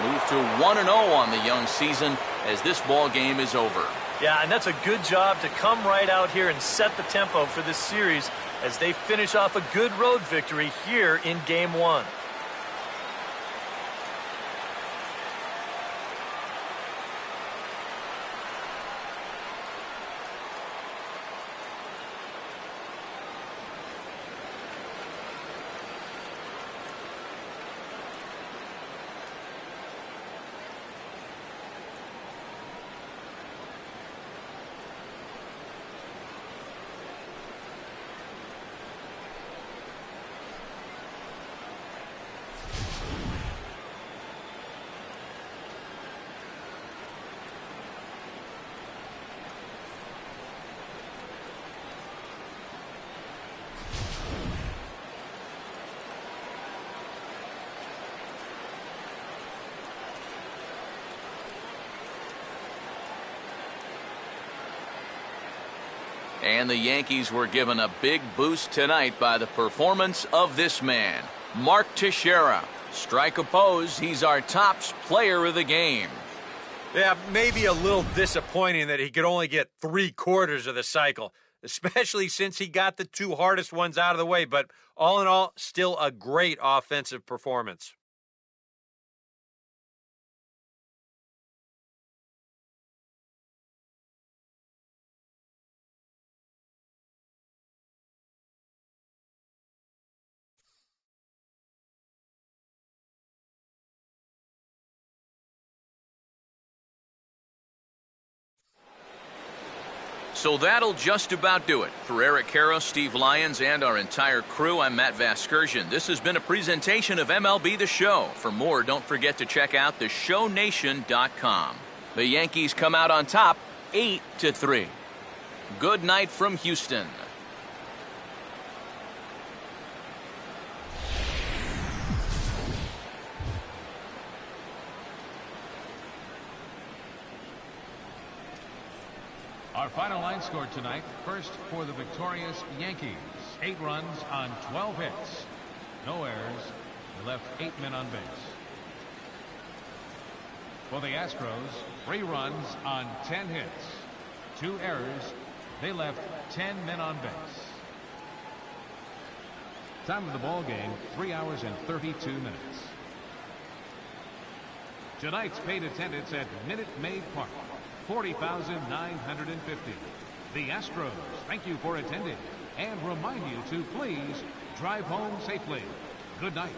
move to 1-0 on the young season as this ball game is over. Yeah, and that's a good job to come right out here and set the tempo for this series as they finish off a good road victory here in Game 1. And the Yankees were given a big boost tonight by the performance of this man, Mark Teixeira. Strike opposed, he's our top player of the game. Yeah, maybe a little disappointing that he could only get 3/4 of the cycle, especially since he got the 2 hardest ones out of the way. But all in all, still a great offensive performance. So that'll just about do it. For Eric Caro, Steve Lyons, and our entire crew, I'm Matt Vasgersian. This has been a presentation of MLB The Show. For more, don't forget to check out theshownation.com. The Yankees come out on top, 8-3. Good night from Houston. Our final line score tonight, first for the victorious Yankees. 8 runs on 12 hits. No errors. They left 8 men on base. For the Astros, 3 runs on 10 hits. 2 errors. They left 10 men on base. Time of the ball game, 3 hours and 32 minutes. Tonight's paid attendance at Minute Maid Park, 40,950. The Astros thank you for attending and remind you to please drive home safely. Good night.